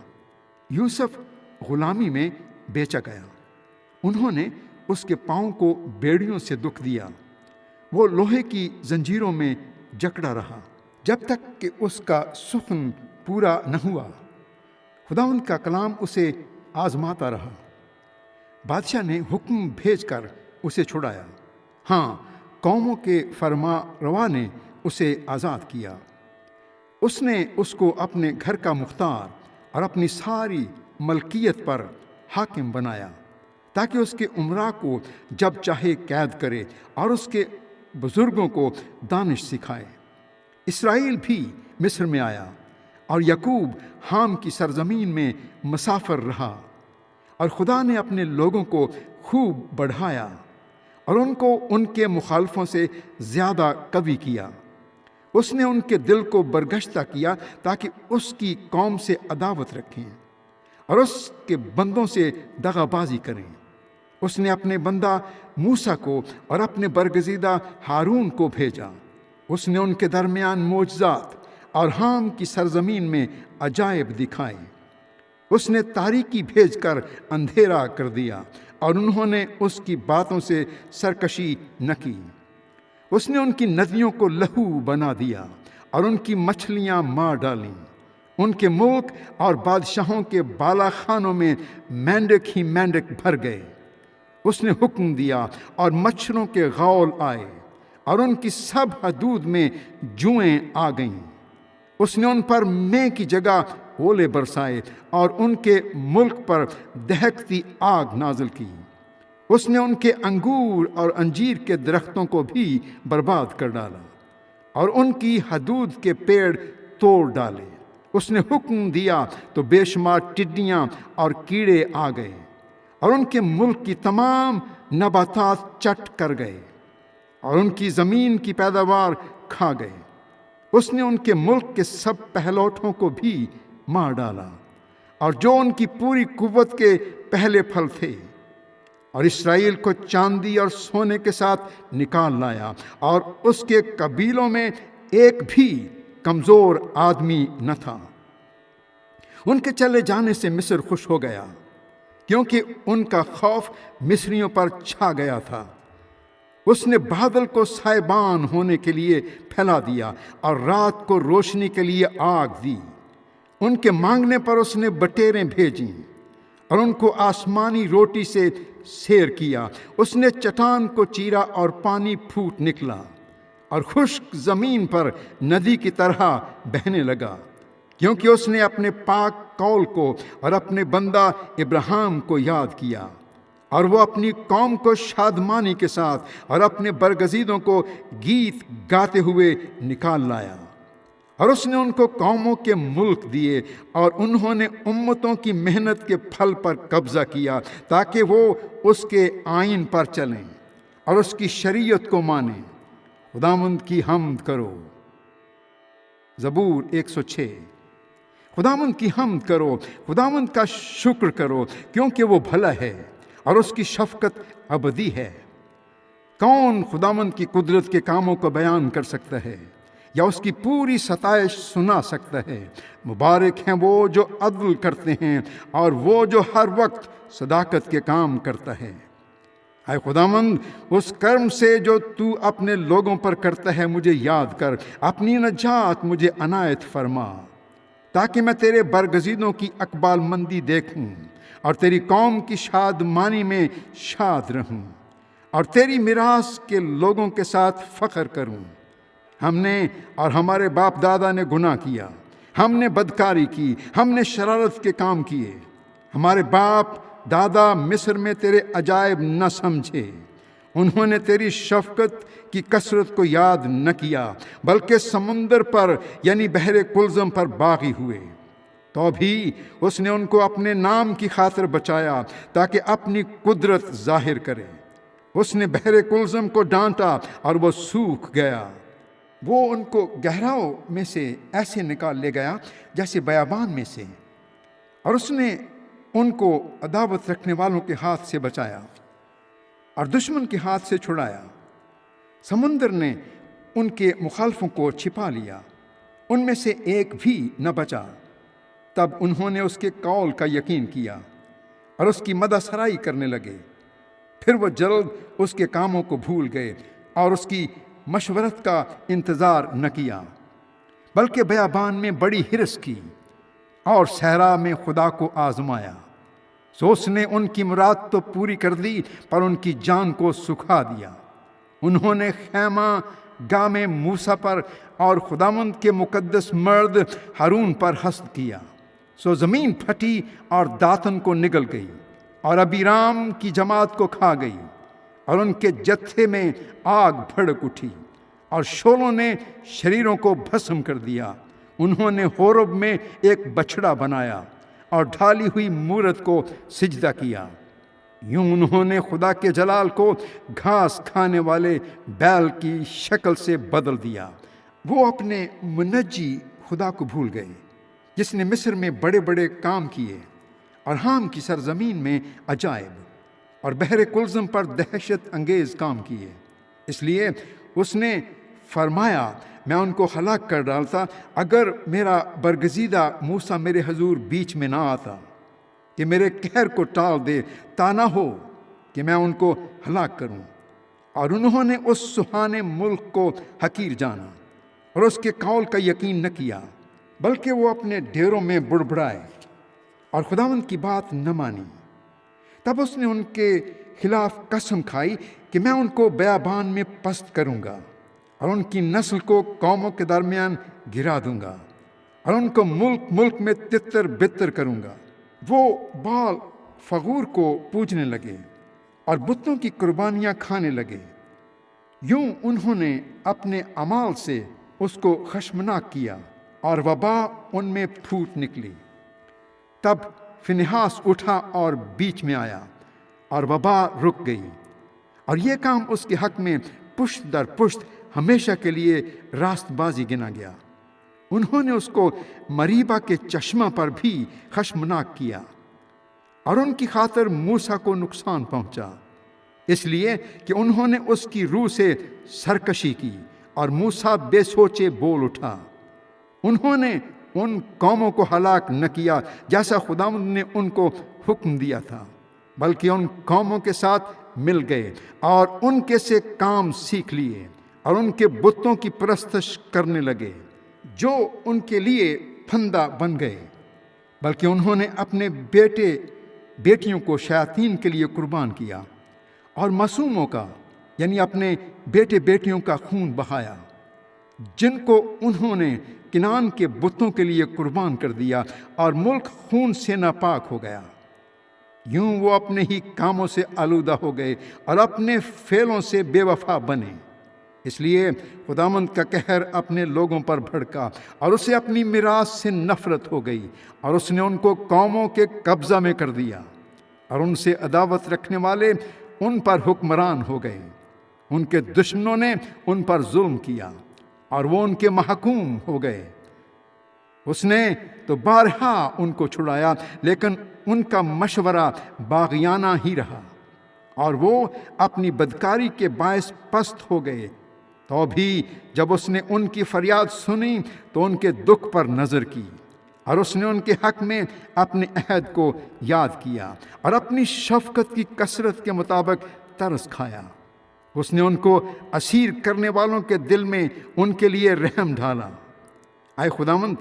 یوسف غلامی میں بیچا گیا۔ انہوں نے اس کے پاؤں کو بیڑیوں سے دکھ دیا، وہ لوہے کی زنجیروں میں جکڑا رہا جب تک کہ اس کا سخن پورا نہ ہوا۔ خداوند کا کلام اسے آزماتا رہا، بادشاہ نے حکم بھیج کر اسے چھڑایا۔ ہاں، قوموں کے فرما روا نے اسے آزاد کیا۔ اس نے اس کو اپنے گھر کا مختار اور اپنی ساری ملکیت پر حاکم بنایا، تاکہ اس کے امراء کو جب چاہے قید کرے اور اس کے بزرگوں کو دانش سکھائے۔ اسرائیل بھی مصر میں آیا اور یعقوب حام کی سرزمین میں مسافر رہا، اور خدا نے اپنے لوگوں کو خوب بڑھایا اور ان کو ان کے مخالفوں سے زیادہ قوی کیا۔ اس نے ان کے دل کو برگشتہ کیا تاکہ اس کی قوم سے عداوت رکھیں اور اس کے بندوں سے دغا بازی کریں۔ اس نے اپنے بندہ موسیٰ کو اور اپنے برگزیدہ ہارون کو بھیجا۔ اس نے ان کے درمیان معجزات اور حام کی سرزمین میں عجائب دکھائے۔ اس نے تاریکی بھیج کر اندھیرا کر دیا اور انہوں نے اس کی باتوں سے سرکشی نہ کی۔ اس نے ان کی ندیوں کو لہو بنا دیا اور ان کی مچھلیاں مار ڈالیں۔ ان کے ملک اور بادشاہوں کے بالا خانوں میں مینڈک ہی مینڈک بھر گئے۔ اس نے حکم دیا اور مچھروں کے غول آئے اور ان کی سب حدود میں جوئیں آ گئیں۔ اس نے ان پر مے کی جگہ اولے برسائے اور ان کے ملک پر دہکتی آگ نازل کی۔ اس نے ان کے انگور اور انجیر کے درختوں کو بھی برباد کر ڈالا اور ان کی حدود کے پیڑ توڑ ڈالے۔ اس نے حکم دیا تو بے شمار ٹڈیاں اور کیڑے آ گئے اور ان کے ملک کی تمام نباتات چٹ کر گئے اور ان کی زمین کی پیداوار کھا گئے۔ اس نے ان کے ملک کے سب پہلوٹوں کو بھی مار ڈالا اور جو ان کی پوری قوت کے پہلے پھل تھے، اور اسرائیل کو چاندی اور سونے کے ساتھ نکال لایا، اور اس کے قبیلوں میں ایک بھی کمزور آدمی نہ تھا۔ ان کے چلے جانے سے مصر خوش ہو گیا، کیونکہ ان کا خوف مصریوں پر چھا گیا تھا۔ اس نے بادل کو سائبان ہونے کے لیے پھیلا دیا اور رات کو روشنی کے لیے آگ دی۔ ان کے مانگنے پر اس نے بٹیریں بھیجیں اور ان کو آسمانی روٹی سے سیر کیا۔ اس نے چٹان کو چیرا اور پانی پھوٹ نکلا اور خشک زمین پر ندی کی طرح بہنے لگا، کیونکہ اس نے اپنے پاک قول کو اور اپنے بندہ ابراہیم کو یاد کیا، اور وہ اپنی قوم کو شادمانی کے ساتھ اور اپنے برگزیدوں کو گیت گاتے ہوئے نکال لایا۔ اور اس نے ان کو قوموں کے ملک دیے اور انہوں نے امتوں کی محنت کے پھل پر قبضہ کیا، تاکہ وہ اس کے آئین پر چلیں اور اس کی شریعت کو مانیں۔ خداوند کی حمد کرو۔ زبور 106۔ خداوند کی حمد کرو، خداوند کا شکر کرو، کیونکہ وہ بھلا ہے اور اس کی شفقت ابدی ہے۔ کون خداوند کی قدرت کے کاموں کو بیان کر سکتا ہے یا اس کی پوری ستائش سنا سکتا ہے؟ مبارک ہیں وہ جو عدل کرتے ہیں اور وہ جو ہر وقت صداقت کے کام کرتا ہے۔ اے خداوند، اس کرم سے جو تو اپنے لوگوں پر کرتا ہے مجھے یاد کر، اپنی نجات مجھے عنایت فرما، تاکہ میں تیرے برگزیدوں کی اقبال مندی دیکھوں اور تیری قوم کی شادمانی میں شاد رہوں اور تیری میراث کے لوگوں کے ساتھ فخر کروں۔ ہم نے اور ہمارے باپ دادا نے گناہ کیا، ہم نے بدکاری کی، ہم نے شرارت کے کام کیے۔ ہمارے باپ دادا مصر میں تیرے عجائب نہ سمجھے، انہوں نے تیری شفقت کی کثرت کو یاد نہ کیا، بلکہ سمندر پر یعنی بحر کلزم پر باغی ہوئے۔ تو بھی اس نے ان کو اپنے نام کی خاطر بچایا تاکہ اپنی قدرت ظاہر کرے۔ اس نے بحر کلزم کو ڈانٹا اور وہ سوکھ گیا۔ وہ ان کو گہراؤں میں سے ایسے نکال لے گیا جیسے بیابان میں سے، اور اس نے ان کو عداوت رکھنے والوں کے ہاتھ سے بچایا اور دشمن کے ہاتھ سے چھڑایا۔ سمندر نے ان کے مخالفوں کو چھپا لیا، ان میں سے ایک بھی نہ بچا۔ تب انہوں نے اس کے قول کا یقین کیا اور اس کی مدح سرائی کرنے لگے۔ پھر وہ جلد اس کے کاموں کو بھول گئے اور اس کی مشورت کا انتظار نہ کیا، بلکہ بیابان میں بڑی حرص کی اور صحرا میں خدا کو آزمایا۔ سو اس نے ان کی مراد تو پوری کر دی، پر ان کی جان کو سکھا دیا۔ انہوں نے خیمہ گاہ میں موسیٰ پر اور خداوند کے مقدس مرد ہارون پر حسد کیا۔ سو زمین پھٹی اور داتن کو نگل گئی اور ابیرام کی جماعت کو کھا گئی، اور ان کے جتھے میں آگ بھڑک اٹھی، اور شعلوں نے شریروں کو بھسم کر دیا۔ انہوں نے ہورب میں ایک بچڑا بنایا اور ڈھالی ہوئی مورت کو سجدہ کیا۔ یوں انہوں نے خدا کے جلال کو گھاس کھانے والے بیل کی شکل سے بدل دیا۔ وہ اپنے منجی خدا کو بھول گئے، جس نے مصر میں بڑے بڑے کام کیے، اور حام کی سرزمین میں عجائب، اور بحر کلزم پر دہشت انگیز کام کیے۔ اس لیے اس نے فرمایا، میں ان کو ہلاک کر ڈالتا اگر میرا برگزیدہ موسیٰ میرے حضور بیچ میں نہ آتا کہ میرے قہر کو ٹال دے، تا نہ ہو کہ میں ان کو ہلاک کروں۔ اور انہوں نے اس سہانے ملک کو حقیر جانا اور اس کے قول کا یقین نہ کیا، بلکہ وہ اپنے ڈیروں میں بڑبڑائے اور خداوند کی بات نہ مانی۔ تب اس نے ان کے خلاف قسم کھائی کہ میں ان کو بیابان میں پست کروں گا، اور ان کی نسل کو قوموں کے درمیان گرا دوں گا، اور ان کو ملک ملک میں تتر بتر کروں گا۔ وہ بال فغور کو پوجنے لگے اور بتوں کی قربانیاں کھانے لگے۔ یوں انہوں نے اپنے اعمال سے اس کو خشمناک کیا، اور وبا ان میں پھوٹ نکلی۔ تب فنہاس اٹھا اور بیچ میں آیا، اور وبا رک گئی، اور یہ کام اس کے حق میں پشت در پشت ہمیشہ کے لیے راست بازی گنا گیا۔ انہوں نے اس کو مریبا کے چشمہ پر بھی خشمناک کیا، اور ان کی خاطر موسیٰ کو نقصان پہنچا، اس لیے کہ انہوں نے اس کی روح سے سرکشی کی، اور موسیٰ بے سوچے بول اٹھا۔ انہوں نے ان قوموں کو ہلاک نہ کیا جیسا خداوند نے ان کو حکم دیا تھا، بلکہ ان قوموں کے ساتھ مل گئے اور ان کے سے کام سیکھ لیے، اور ان کے بتوں کی پرستش کرنے لگے جو ان کے لیے پھندہ بن گئے، بلکہ انہوں نے اپنے بیٹے بیٹیوں کو شیاطین کے لیے قربان کیا، اور معصوموں کا یعنی اپنے بیٹے بیٹیوں کا خون بہایا، جن کو انہوں نے کنعان کے بتوں کے لیے قربان کر دیا، اور ملک خون سے ناپاک ہو گیا۔ یوں وہ اپنے ہی کاموں سے آلودہ ہو گئے اور اپنے فعلوں سے بے وفا بنے۔ اس لیے خداوند کا قہر اپنے لوگوں پر بھڑکا، اور اسے اپنی میراث سے نفرت ہو گئی، اور اس نے ان کو قوموں کے قبضہ میں کر دیا، اور ان سے عداوت رکھنے والے ان پر حکمران ہو گئے۔ ان کے دشمنوں نے ان پر ظلم کیا، اور وہ ان کے محکوم ہو گئے۔ اس نے تو بارہا ان کو چھڑایا، لیکن ان کا مشورہ باغیانہ ہی رہا، اور وہ اپنی بدکاری کے باعث پست ہو گئے۔ تو بھی جب اس نے ان کی فریاد سنی تو ان کے دکھ پر نظر کی، اور اس نے ان کے حق میں اپنے عہد کو یاد کیا، اور اپنی شفقت کی کثرت کے مطابق ترس کھایا۔ اس نے ان کو اسیر کرنے والوں کے دل میں ان کے لیے رحم ڈالا۔ اے خداوند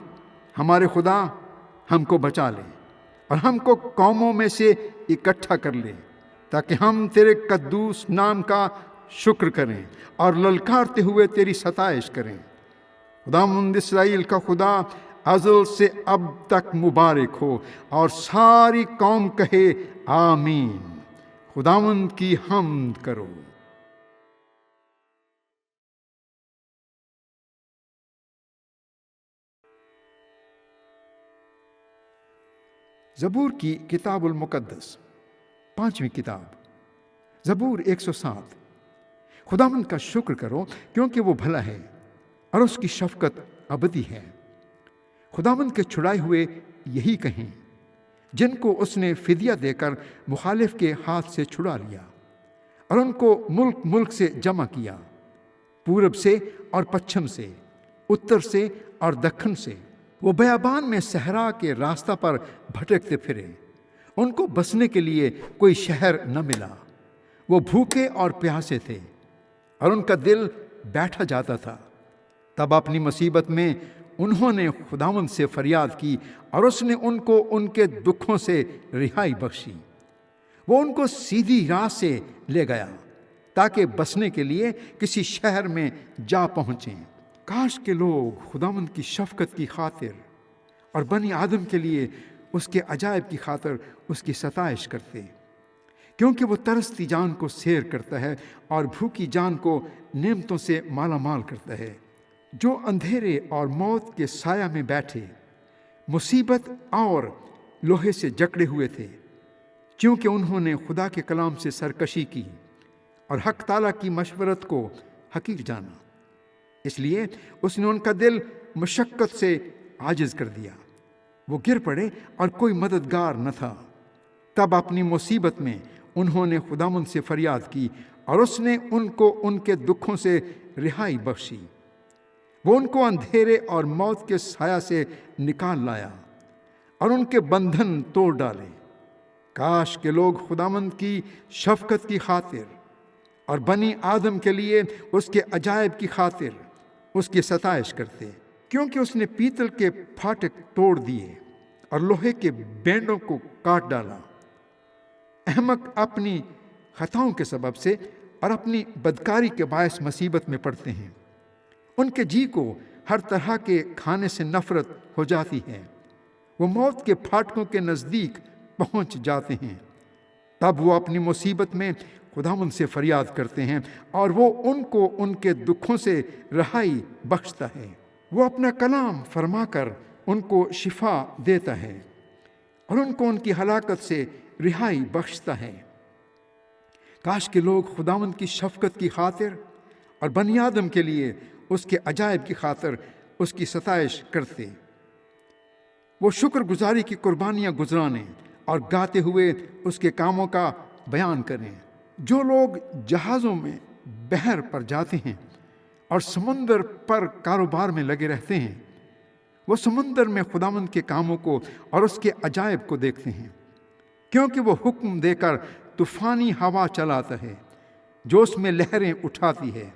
ہمارے خدا، ہم کو بچا لے، اور ہم کو قوموں میں سے اکٹھا کر لے، تاکہ ہم تیرے قدوس نام کا شکر کریں اور للکارتے ہوئے تیری ستائش کریں۔ خداوند اسرائیل کا خدا ازل سے اب تک مبارک ہو، اور ساری قوم کہے آمین۔ خداوند کی حمد کرو۔ زبور کی کتاب المقدس، 5ویں کتاب، زبور 107۔ خداوند کا شکر کرو کیونکہ وہ بھلا ہے، اور اس کی شفقت ابدی ہے۔ خداوند کے چھڑائے ہوئے یہی کہیں، جن کو اس نے فدیہ دے کر مخالف کے ہاتھ سے چھڑا لیا، اور ان کو ملک ملک سے جمع کیا، پورب سے اور پچھم سے، اتر سے اور دکن سے۔ وہ بیابان میں صحرا کے راستہ پر بھٹکتے پھرے، ان کو بسنے کے لیے کوئی شہر نہ ملا۔ وہ بھوکے اور پیاسے تھے، اور ان کا دل بیٹھا جاتا تھا۔ تب اپنی مصیبت میں انہوں نے خداوند سے فریاد کی، اور اس نے ان کو ان کے دکھوں سے رہائی بخشی۔ وہ ان کو سیدھی راہ سے لے گیا، تاکہ بسنے کے لیے کسی شہر میں جا پہنچیں۔ کاش کے لوگ خداوند کی شفقت کی خاطر اور بنی آدم کے لیے اس کے عجائب کی خاطر اس کی ستائش کرتے۔ کیونکہ وہ ترستی جان کو سیر کرتا ہے اور بھوکی جان کو نعمتوں سے مالا مال کرتا ہے۔ جو اندھیرے اور موت کے سایہ میں بیٹھے مصیبت اور لوہے سے جکڑے ہوئے تھے، کیونکہ انہوں نے خدا کے کلام سے سرکشی کی اور حق تعالیٰ کی مشورت کو حقیر جانا، اس لیے اس نے ان کا دل مشقت سے عاجز کر دیا۔ وہ گر پڑے اور کوئی مددگار نہ تھا۔ تب اپنی مصیبت میں انہوں نے خداوند سے فریاد کی اور اس نے ان کو ان کے دکھوں سے رہائی بخشی۔ وہ ان کو اندھیرے اور موت کے سایہ سے نکال لایا اور ان کے بندھن توڑ ڈالے۔ کاش کہ لوگ خداوند کی شفقت کی خاطر اور بنی آدم کے لیے اس کے عجائب کی خاطر اس کی ستائش کرتے، کیونکہ اس نے پیتل کے پھاٹک توڑ دیے اور لوہے کے بینڈوں کو کاٹ ڈالا۔ احمق اپنی خطاؤں کے سبب سے اور اپنی بدکاری کے باعث مصیبت میں پڑتے ہیں۔ ان کے جی کو ہر طرح کے کھانے سے نفرت ہو جاتی ہے۔ وہ موت کے پھاٹکوں کے نزدیک پہنچ جاتے ہیں۔ تب وہ اپنی مصیبت میں خداوند سے فریاد کرتے ہیں اور وہ ان کو ان کے دکھوں سے رہائی بخشتا ہے۔ وہ اپنا کلام فرما کر ان کو شفا دیتا ہے اور ان کو ان کی ہلاکت سے رہائی بخشتا ہے۔ کاش کہ لوگ خداوند کی شفقت کی خاطر اور بنی آدم کے لیے اس کے عجائب کی خاطر اس کی ستائش کرتے۔ وہ شکر گزاری کی قربانیاں گزرانے اور گاتے ہوئے اس کے کاموں کا بیان کریں۔ جو لوگ جہازوں میں بحر پر جاتے ہیں اور سمندر پر کاروبار میں لگے رہتے ہیں، وہ سمندر میں خداوند کے کاموں کو اور اس کے عجائب کو دیکھتے ہیں، کیونکہ وہ حکم دے کر طوفانی ہوا چلاتا ہے جو اس میں لہریں اٹھاتی ہے۔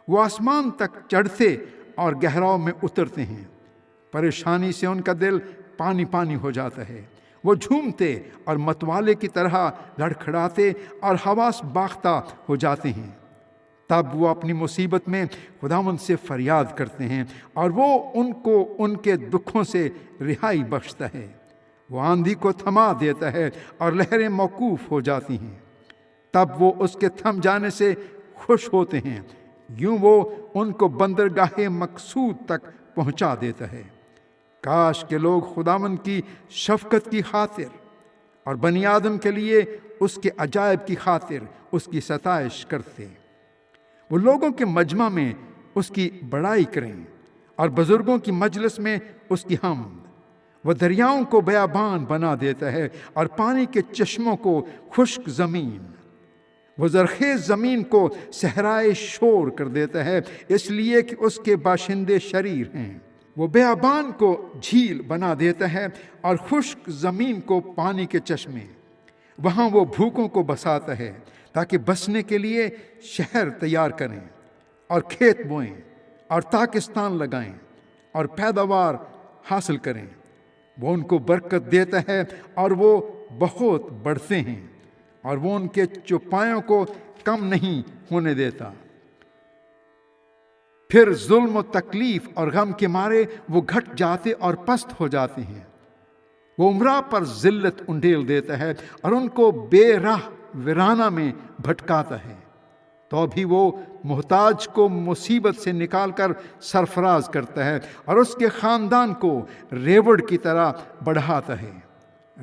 وہ آسمان تک چڑھتے اور گہراؤں میں اترتے ہیں۔ پریشانی سے ان کا دل پانی پانی ہو جاتا ہے۔ وہ جھومتے اور متوالے کی طرح لڑکھڑاتے اور حواس باختہ ہو جاتے ہیں۔ تب وہ اپنی مصیبت میں خداوند سے فریاد کرتے ہیں اور وہ ان کو ان کے دکھوں سے رہائی بخشتا ہے۔ وہ آندھی کو تھما دیتا ہے اور لہریں موقوف ہو جاتی ہیں۔ تب وہ اس کے تھم جانے سے خوش ہوتے ہیں۔ یوں وہ ان کو بندرگاہ مقصود تک پہنچا دیتا ہے۔ کاش کہ لوگ خداوند کی شفقت کی خاطر اور بنی آدم کے لیے اس کے عجائب کی خاطر اس کی ستائش کرتے۔ وہ لوگوں کے مجمع میں اس کی بڑائی کریں اور بزرگوں کی مجلس میں اس کی حمد۔ وہ دریاؤں کو بیابان بنا دیتا ہے اور پانی کے چشموں کو خشک زمین۔ وہ زرخیز زمین کو صحرائے شور کر دیتا ہے، اس لیے کہ اس کے باشندے شریر ہیں۔ وہ بیابان کو جھیل بنا دیتا ہے اور خشک زمین کو پانی کے چشمے۔ وہاں وہ بھوکوں کو بساتا ہے تاکہ بسنے کے لیے شہر تیار کریں اور کھیت بوئیں اور تاکستان لگائیں اور پیداوار حاصل کریں۔ وہ ان کو برکت دیتا ہے اور وہ بہت بڑھتے ہیں، اور وہ ان کے چوپایوں کو کم نہیں ہونے دیتا۔ پھر ظلم و تکلیف اور غم کے مارے وہ گھٹ جاتے اور پست ہو جاتے ہیں۔ وہ امراء پر ذلت انڈیل دیتا ہے اور ان کو بے راہ ویرانہ میں بھٹکاتا ہے۔ تو بھی وہ محتاج کو مصیبت سے نکال کر سرفراز کرتا ہے اور اس کے خاندان کو ریوڑ کی طرح بڑھاتا ہے۔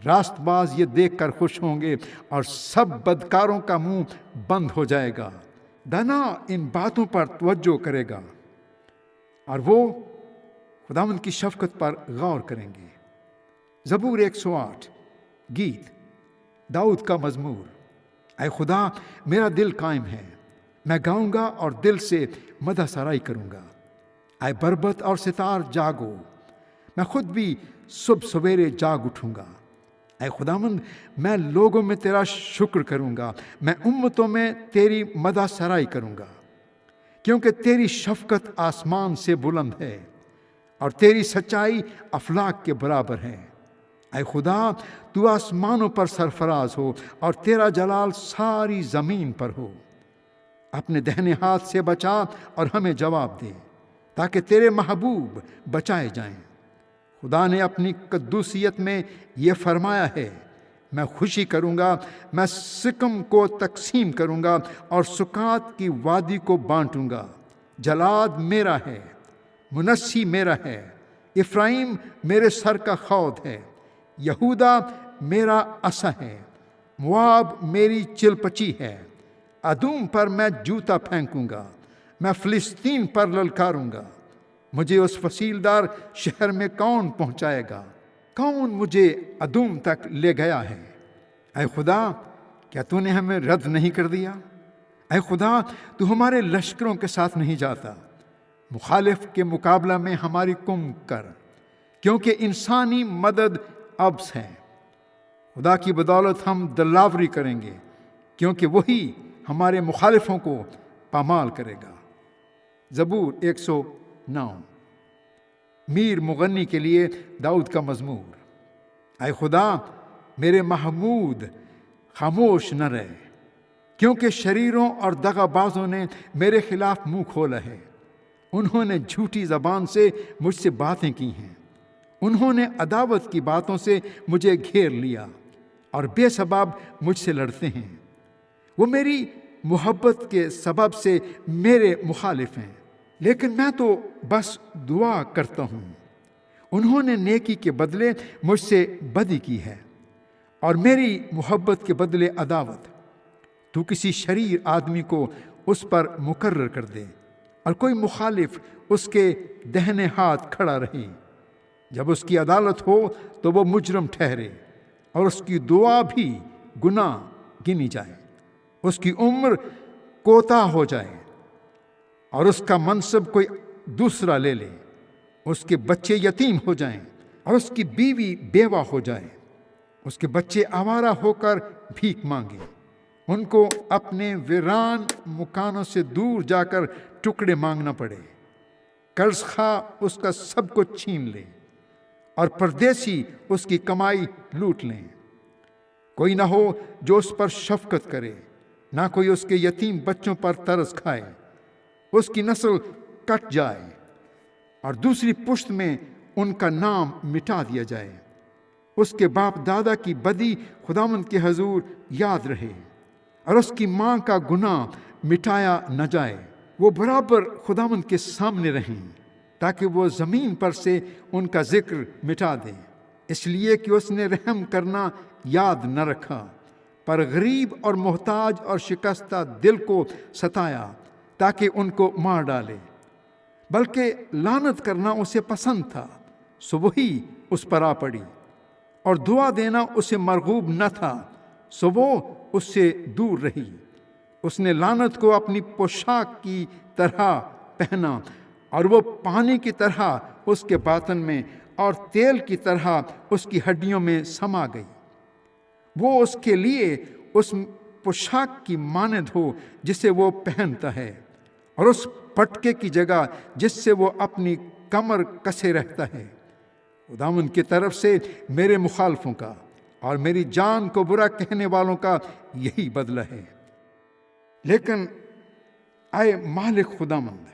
راست باز یہ دیکھ کر خوش ہوں گے اور سب بدکاروں کا منہ بند ہو جائے گا۔ دانا ان باتوں پر توجہ کرے گا اور وہ خداوند کی شفقت پر غور کریں گے۔ زبور 108 گیت داؤد کا مزمور۔ اے خدا، میرا دل قائم ہے، میں گاؤں گا اور دل سے مدح سرائی کروں گا۔ اے بربط اور ستار جاگو، میں خود بھی صبح سویرے جاگ اٹھوں گا۔ اے خداوند، میں لوگوں میں تیرا شکر کروں گا، میں امتوں میں تیری مدح سرائی کروں گا، کیونکہ تیری شفقت آسمان سے بلند ہے اور تیری سچائی افلاک کے برابر ہے۔ اے خدا، تو آسمانوں پر سرفراز ہو اور تیرا جلال ساری زمین پر ہو۔ اپنے دہنے ہاتھ سے بچا اور ہمیں جواب دے، تاکہ تیرے محبوب بچائے جائیں۔ خدا نے اپنی قدوسیت میں یہ فرمایا ہے، میں خوشی کروں گا، میں سکم کو تقسیم کروں گا اور سکات کی وادی کو بانٹوں گا۔ جلاد میرا ہے، منسی میرا ہے، افرائیم میرے سر کا خود ہے، یہودا میرا عصا ہے، مواب میری چلپچی ہے۔ ادوم پر میں جوتا پھینکوں گا، میں فلسطین پر للکاروں گا۔ مجھے اس فصیلدار شہر میں کون پہنچائے گا؟ کون مجھے ادوم تک لے گیا ہے؟ اے خدا، کیا تو نے ہمیں رد نہیں کر دیا؟ اے خدا، تو ہمارے لشکروں کے ساتھ نہیں جاتا۔ مخالف کے مقابلہ میں ہماری کم کر، کیونکہ انسانی مدد عبث ہے۔ خدا کی بدولت ہم دلاوری کریں گے، کیونکہ وہی ہمارے مخالفوں کو پامال کرے گا۔ زبور 109۔ میر مغنی کے لیے داؤد کا مزمور۔ اے خدا، میرے محمود خاموش نہ رہے، کیونکہ شریروں اور دغا بازوں نے میرے خلاف منہ کھولا ہے۔ انہوں نے جھوٹی زبان سے مجھ سے باتیں کی ہیں، انہوں نے عداوت کی باتوں سے مجھے گھیر لیا اور بے سبب مجھ سے لڑتے ہیں۔ وہ میری محبت کے سبب سے میرے مخالف ہیں، لیکن میں تو بس دعا کرتا ہوں۔ انہوں نے نیکی کے بدلے مجھ سے بدی کی ہے اور میری محبت کے بدلے عداوت۔ تو کسی شریر آدمی کو اس پر مقرر کر دے اور کوئی مخالف اس کے دہنے ہاتھ کھڑا رہے۔ جب اس کی عدالت ہو تو وہ مجرم ٹھہرے اور اس کی دعا بھی گناہ گنی جائے۔ اس کی عمر کوتاہ ہو جائے اور اس کا منصب کوئی دوسرا لے لے۔ اس کے بچے یتیم ہو جائیں اور اس کی بیوی بیوہ ہو جائے۔ اس کے بچے آوارہ ہو کر بھیک مانگے، ان کو اپنے ویران مکانوں سے دور جا کر ٹکڑے مانگنا پڑے۔ قرض خواہ اس کا سب کچھ چھین لے اور پردیسی اس کی کمائی لوٹ لیں۔ کوئی نہ ہو جو اس پر شفقت کرے، نہ کوئی اس کے یتیم بچوں پر ترس کھائے۔ اس کی نسل کٹ جائے اور دوسری پشت میں ان کا نام مٹا دیا جائے۔ اس کے باپ دادا کی بدی خداوند کے حضور یاد رہے اور اس کی ماں کا گناہ مٹایا نہ جائے۔ وہ برابر خداوند کے سامنے رہیں تاکہ وہ زمین پر سے ان کا ذکر مٹا دے، اس لیے کہ اس نے رحم کرنا یاد نہ رکھا، پر غریب اور محتاج اور شکستہ دل کو ستایا تاکہ ان کو مار ڈالے۔ بلکہ لعنت کرنا اسے پسند تھا، سو وہی اس پر آ پڑی، اور دعا دینا اسے مرغوب نہ تھا، سو وہ اس سے دور رہی۔ اس نے لعنت کو اپنی پوشاک کی طرح پہنا اور وہ پانی کی طرح اس کے باطن میں اور تیل کی طرح اس کی ہڈیوں میں سما گئی۔ وہ اس کے لیے اس پوشاک کی مانند ہو جسے وہ پہنتا ہے، اور اس پٹکے کی جگہ جس سے وہ اپنی کمر کسے رہتا ہے۔ خداوند کی طرف سے میرے مخالفوں کا اور میری جان کو برا کہنے والوں کا یہی بدلہ ہے۔ لیکن اے مالک خداوند،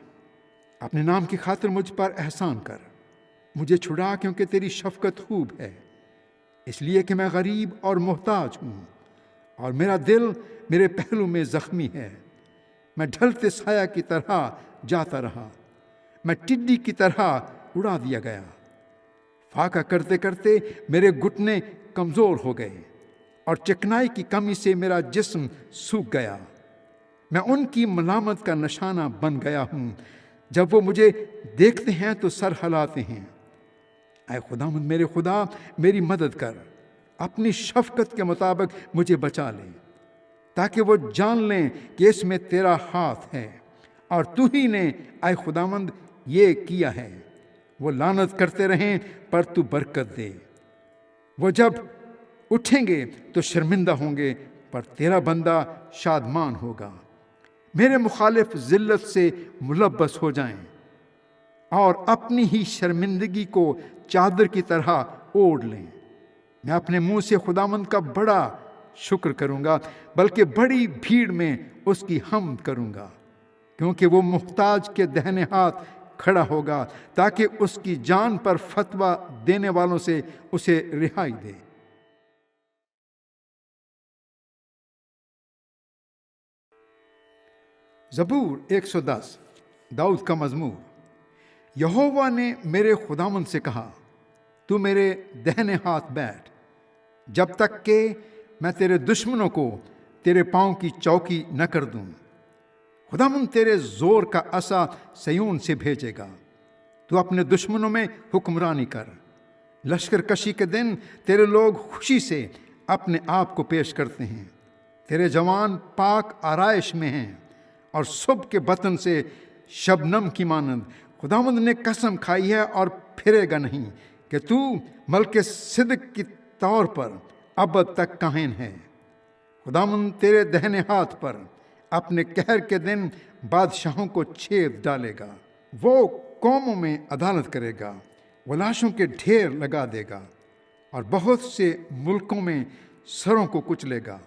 اپنے نام کی خاطر مجھ پر احسان کر، مجھے چھڑا، کیونکہ تیری شفقت خوب ہے، اس لیے کہ میں غریب اور محتاج ہوں اور میرا دل میرے پہلو میں زخمی ہے۔ میں ڈھلتے سایہ کی طرح جاتا رہا، میں ٹڈی کی طرح اڑا دیا گیا۔ فاقہ کرتے کرتے میرے گھٹنے کمزور ہو گئے اور چکنائی کی کمی سے میرا جسم سوکھ گیا۔ میں ان کی ملامت کا نشانہ بن گیا ہوں، جب وہ مجھے دیکھتے ہیں تو سر ہلاتے ہیں۔ اے خداوند میرے خدا، میری مدد کر، اپنی شفقت کے مطابق مجھے بچا لے، تاکہ وہ جان لیں کہ اس میں تیرا ہاتھ ہے اور تو ہی نے اے خداوند یہ کیا ہے۔ وہ لعنت کرتے رہیں پر تو برکت دے، وہ جب اٹھیں گے تو شرمندہ ہوں گے پر تیرا بندہ شادمان ہوگا۔ میرے مخالف ذلت سے ملبس ہو جائیں اور اپنی ہی شرمندگی کو چادر کی طرح اوڑھ لیں۔ میں اپنے منہ سے خداوند کا بڑا شکر کروں گا، بلکہ بڑی بھیڑ میں اس کی حمد کروں گا، کیونکہ وہ محتاج کے دہنے ہاتھ کھڑا ہوگا تاکہ اس کی جان پر فتویٰ دینے والوں سے اسے رہائی دے۔ زبور 110 داؤد کا مزمور۔ یہوہ نے میرے خداوند سے کہا، تو میرے دہنے ہاتھ بیٹھ، جب تک کہ میں تیرے دشمنوں کو تیرے پاؤں کی چوکی نہ کر دوں۔ خداوند تیرے زور کا عصا سیون سے بھیجے گا، تو اپنے دشمنوں میں حکمرانی کر۔ لشکر کشی کے دن تیرے لوگ خوشی سے اپنے آپ کو پیش کرتے ہیں، تیرے جوان پاک آرائش میں ہیں اور صبح کے بطن سے شبنم کی مانند۔ خداوند نے قسم کھائی ہے اور پھرے گا نہیں کہ تو ملک صدق کی طور پر ابد تک قائم ہے۔ خداوند تیرے دہنے ہاتھ پر اپنے قہر کے دن بادشاہوں کو چھید ڈالے گا۔ وہ قوموں میں عدالت کرے گا، وہ لاشوں کے ڈھیر لگا دے گا اور بہت سے ملکوں میں سروں کو کچلے گا۔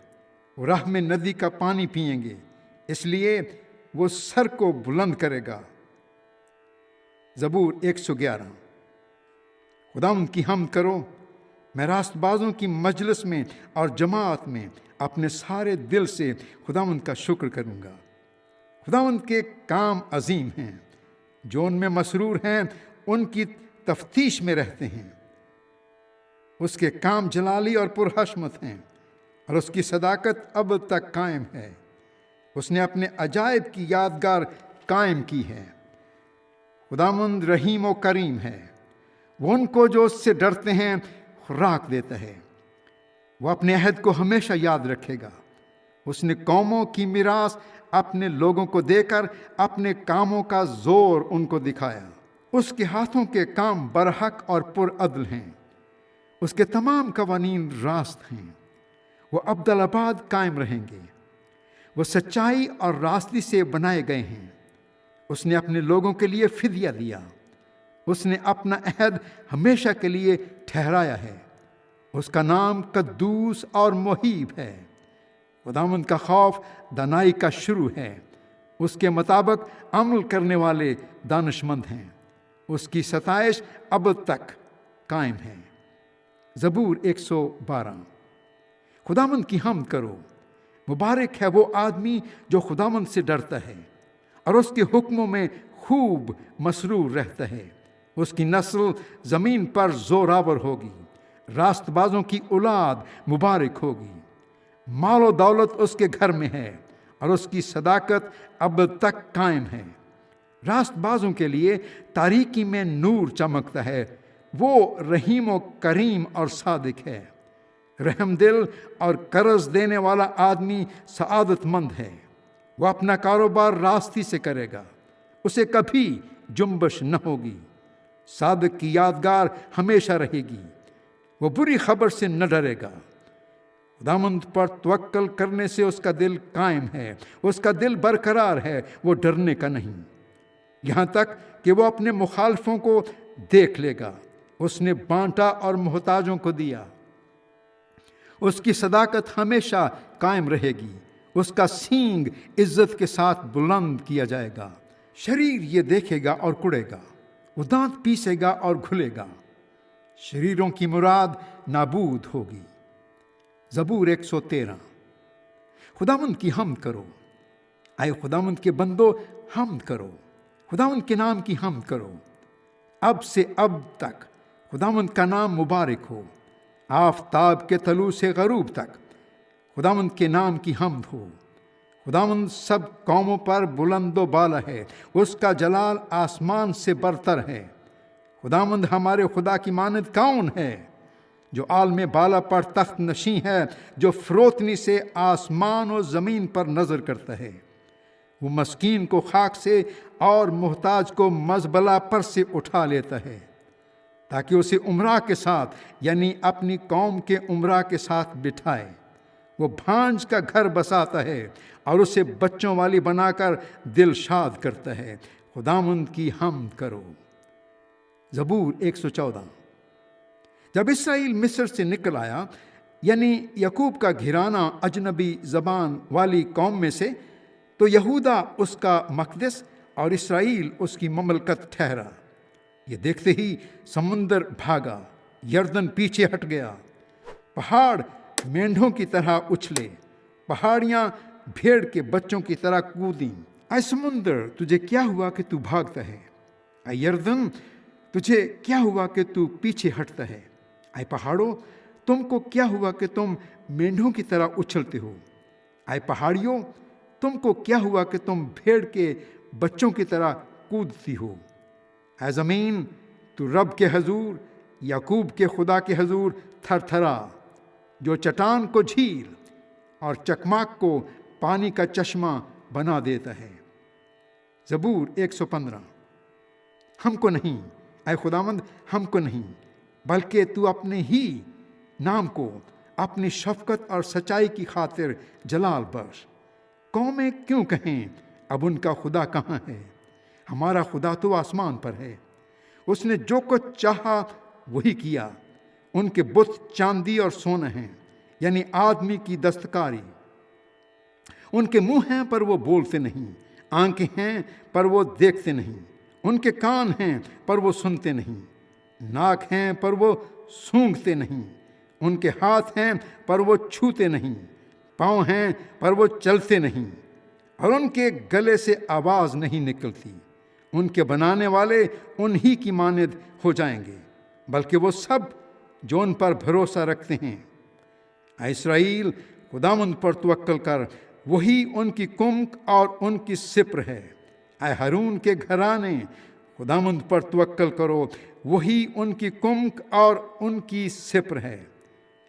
وہ راہ میں ندی کا پانی پئیں گے، اس لیے وہ سر کو بلند کرے گا۔ زبور 111۔ خداوند کی حمد کرو، میں راست بازوں کی مجلس میں اور جماعت میں اپنے سارے دل سے خداوند کا شکر کروں گا۔ خداوند کے کام عظیم ہیں، جو ان میں مسرور ہیں ان کی تفتیش میں رہتے ہیں۔ اس کے کام جلالی اور پرحشمت ہیں، اور اس کی صداقت اب تک قائم ہے۔ اس نے اپنے عجائب کی یادگار قائم کی ہے۔ خداوند رحیم و کریم ہے، وہ ان کو جو اس سے ڈرتے ہیں خوراک دیتا ہے۔ وہ اپنے عہد کو ہمیشہ یاد رکھے گا۔ اس نے قوموں کی میراث اپنے لوگوں کو دے کر اپنے کاموں کا زور ان کو دکھایا۔ اس کے ہاتھوں کے کام برحق اور پرعدل ہیں، اس کے تمام قوانین راست ہیں۔ وہ ابدالآباد قائم رہیں گے، وہ سچائی اور راستی سے بنائے گئے ہیں۔ اس نے اپنے لوگوں کے لیے فدیہ دیا، اس نے اپنا عہد ہمیشہ کے لیے ٹھہرایا ہے۔ اس کا نام قدوس اور محیب ہے۔ خداوند کا خوف دانائی کا شروع ہے، اس کے مطابق عمل کرنے والے دانش مند ہیں۔ اس کی ستائش اب تک قائم ہے۔ زبور 112۔ خداوند کی حمد کرو، مبارک ہے وہ آدمی جو خداوند سے ڈرتا ہے اور اس کے حکموں میں خوب مسرور رہتا ہے۔ اس کی نسل زمین پر زوراور ہوگی، راست بازوں کی اولاد مبارک ہوگی۔ مال و دولت اس کے گھر میں ہے اور اس کی صداقت اب تک قائم ہے۔ راست بازوں کے لیے تاریکی میں نور چمکتا ہے، وہ رحیم و کریم اور صادق ہے۔ رحم دل اور قرض دینے والا آدمی سعادت مند ہے۔ وہ اپنا کاروبار راستی سے کرے گا، اسے کبھی جنبش نہ ہوگی۔ صادق کی یادگار ہمیشہ رہے گی، وہ بری خبر سے نہ ڈرے گا۔ خداوند پر توکل کرنے سے اس کا دل قائم ہے، اس کا دل برقرار ہے، وہ ڈرنے کا نہیں، یہاں تک کہ وہ اپنے مخالفوں کو دیکھ لے گا۔ اس نے بانٹا اور محتاجوں کو دیا۔ اس کی صداقت ہمیشہ قائم رہے گی، اس کا سینگ عزت کے ساتھ بلند کیا جائے گا۔ شریر یہ دیکھے گا اور کڑے گا، وہ دانت پیسے گا اور گھلے گا۔ شریروں کی مراد نابود ہوگی۔ زبور 113۔ خداوند کی حمد کرو، اے خداوند کے بندو حمد کرو، خداوند کے نام کی حمد کرو۔ اب سے اب تک خداوند کا نام مبارک ہو، آفتاب کے طلوع سے غروب تک خداوند کے نام کی حمد ہو۔ خداوند سب قوموں پر بلند و بالا ہے، اس کا جلال آسمان سے برتر ہے۔ خداوند ہمارے خدا کی مانند کون ہے؟ جو عالم بالا پر تخت نشیں ہے، جو فروتنی سے آسمان و زمین پر نظر کرتا ہے۔ وہ مسکین کو خاک سے اور محتاج کو مزبلہ پر سے اٹھا لیتا ہے، تاکہ اسے امراء کے ساتھ یعنی اپنی قوم کے امراء کے ساتھ بٹھائے۔ وہ بھانج کا گھر بساتا ہے اور اسے بچوں والی بنا کر دل شاد کرتا ہے۔ خداوند کی حمد کرو۔ زبور 114۔ جب اسرائیل مصر سے نکل آیا، یعنی یعقوب کا گھرانہ اجنبی زبان والی قوم میں سے، تو یہودا اس کا مقدس اور اسرائیل اس کی مملکت ٹھہرا۔ یہ دیکھتے ہی سمندر بھاگا، یردن پیچھے ہٹ گیا، پہاڑ مینڈھوں کی طرح اچھلے، پہاڑیاں بھیڑ کے بچوں کی طرح کودیں، اے سمندر تجھے کیا ہوا کہ تو بھاگتا ہے؟ اے یردن تجھے کیا ہوا کہ تو پیچھے ہٹتا ہے؟ اے پہاڑوں تم کو کیا ہوا کہ تم مینڈھوں کی طرح اچھلتے ہو؟ اے پہاڑیوں تم کو کیا ہوا کہ تم بھیڑ کے بچوں کی طرح کودتی ہو؟ اے زمین تو رب کے حضور، یعقوب کے خدا کے حضور تھر تھرا، جو چٹان کو جھیل اور چکماک کو پانی کا چشمہ بنا دیتا ہے۔ زبور 115۔ ہم کو نہیں اے خداوند، ہم کو نہیں، بلکہ تو اپنے ہی نام کو اپنی شفقت اور سچائی کی خاطر جلال بخش۔ قومیں کیوں کہیں اب ان کا خدا کہاں ہے؟ ہمارا خدا تو آسمان پر ہے۔ اس نے جو کچھ چاہا وہی کیا۔ ان کے بت چاندی اور سونا ہیں، یعنی آدمی کی دستکاری۔ ان کے منہ ہیں پر وہ بولتے نہیں، آنکھیں ہیں پر وہ دیکھتے نہیں، ان کے کان ہیں پر وہ سنتے نہیں، ناک ہیں پر وہ سونگھتے نہیں، ان کے ہاتھ ہیں پر وہ چھوتے نہیں، پاؤں ہیں پر وہ چلتے نہیں، اور ان کے گلے سے آواز نہیں نکلتی۔ ان کے بنانے والے انہی کی مانند ہو جائیں گے، بلکہ وہ سب جو ان پر بھروسہ رکھتے ہیں۔ اے اسرائیل خداوند پر توکل کر، وہی ان کی کمک اور ان کی سپر ہے۔ اے ہارون کے گھرانے خداوند پر توکل کرو، وہی ان کی کمک اور ان کی سپر ہے۔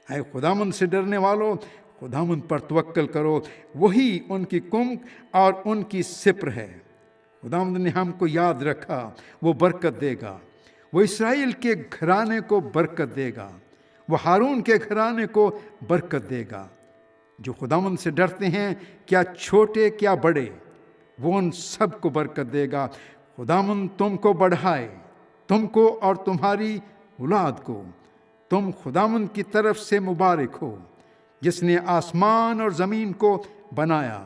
اے خداوند سے ڈرنے والو خداوند پر توکل کرو، وہی ان کی کمک اور ان کی سپر ہے۔ خداوند نے ہم کو یاد رکھا، وہ برکت دے گا، وہ اسرائیل کے گھرانے کو برکت دے گا، وہ ہارون کے گھرانے کو برکت دے گا۔ جو خداوند سے ڈرتے ہیں، کیا چھوٹے کیا بڑے، وہ ان سب کو برکت دے گا۔ خداوند تم کو بڑھائے، تم کو اور تمہاری اولاد کو۔ تم خداوند کی طرف سے مبارک ہو، جس نے آسمان اور زمین کو بنایا۔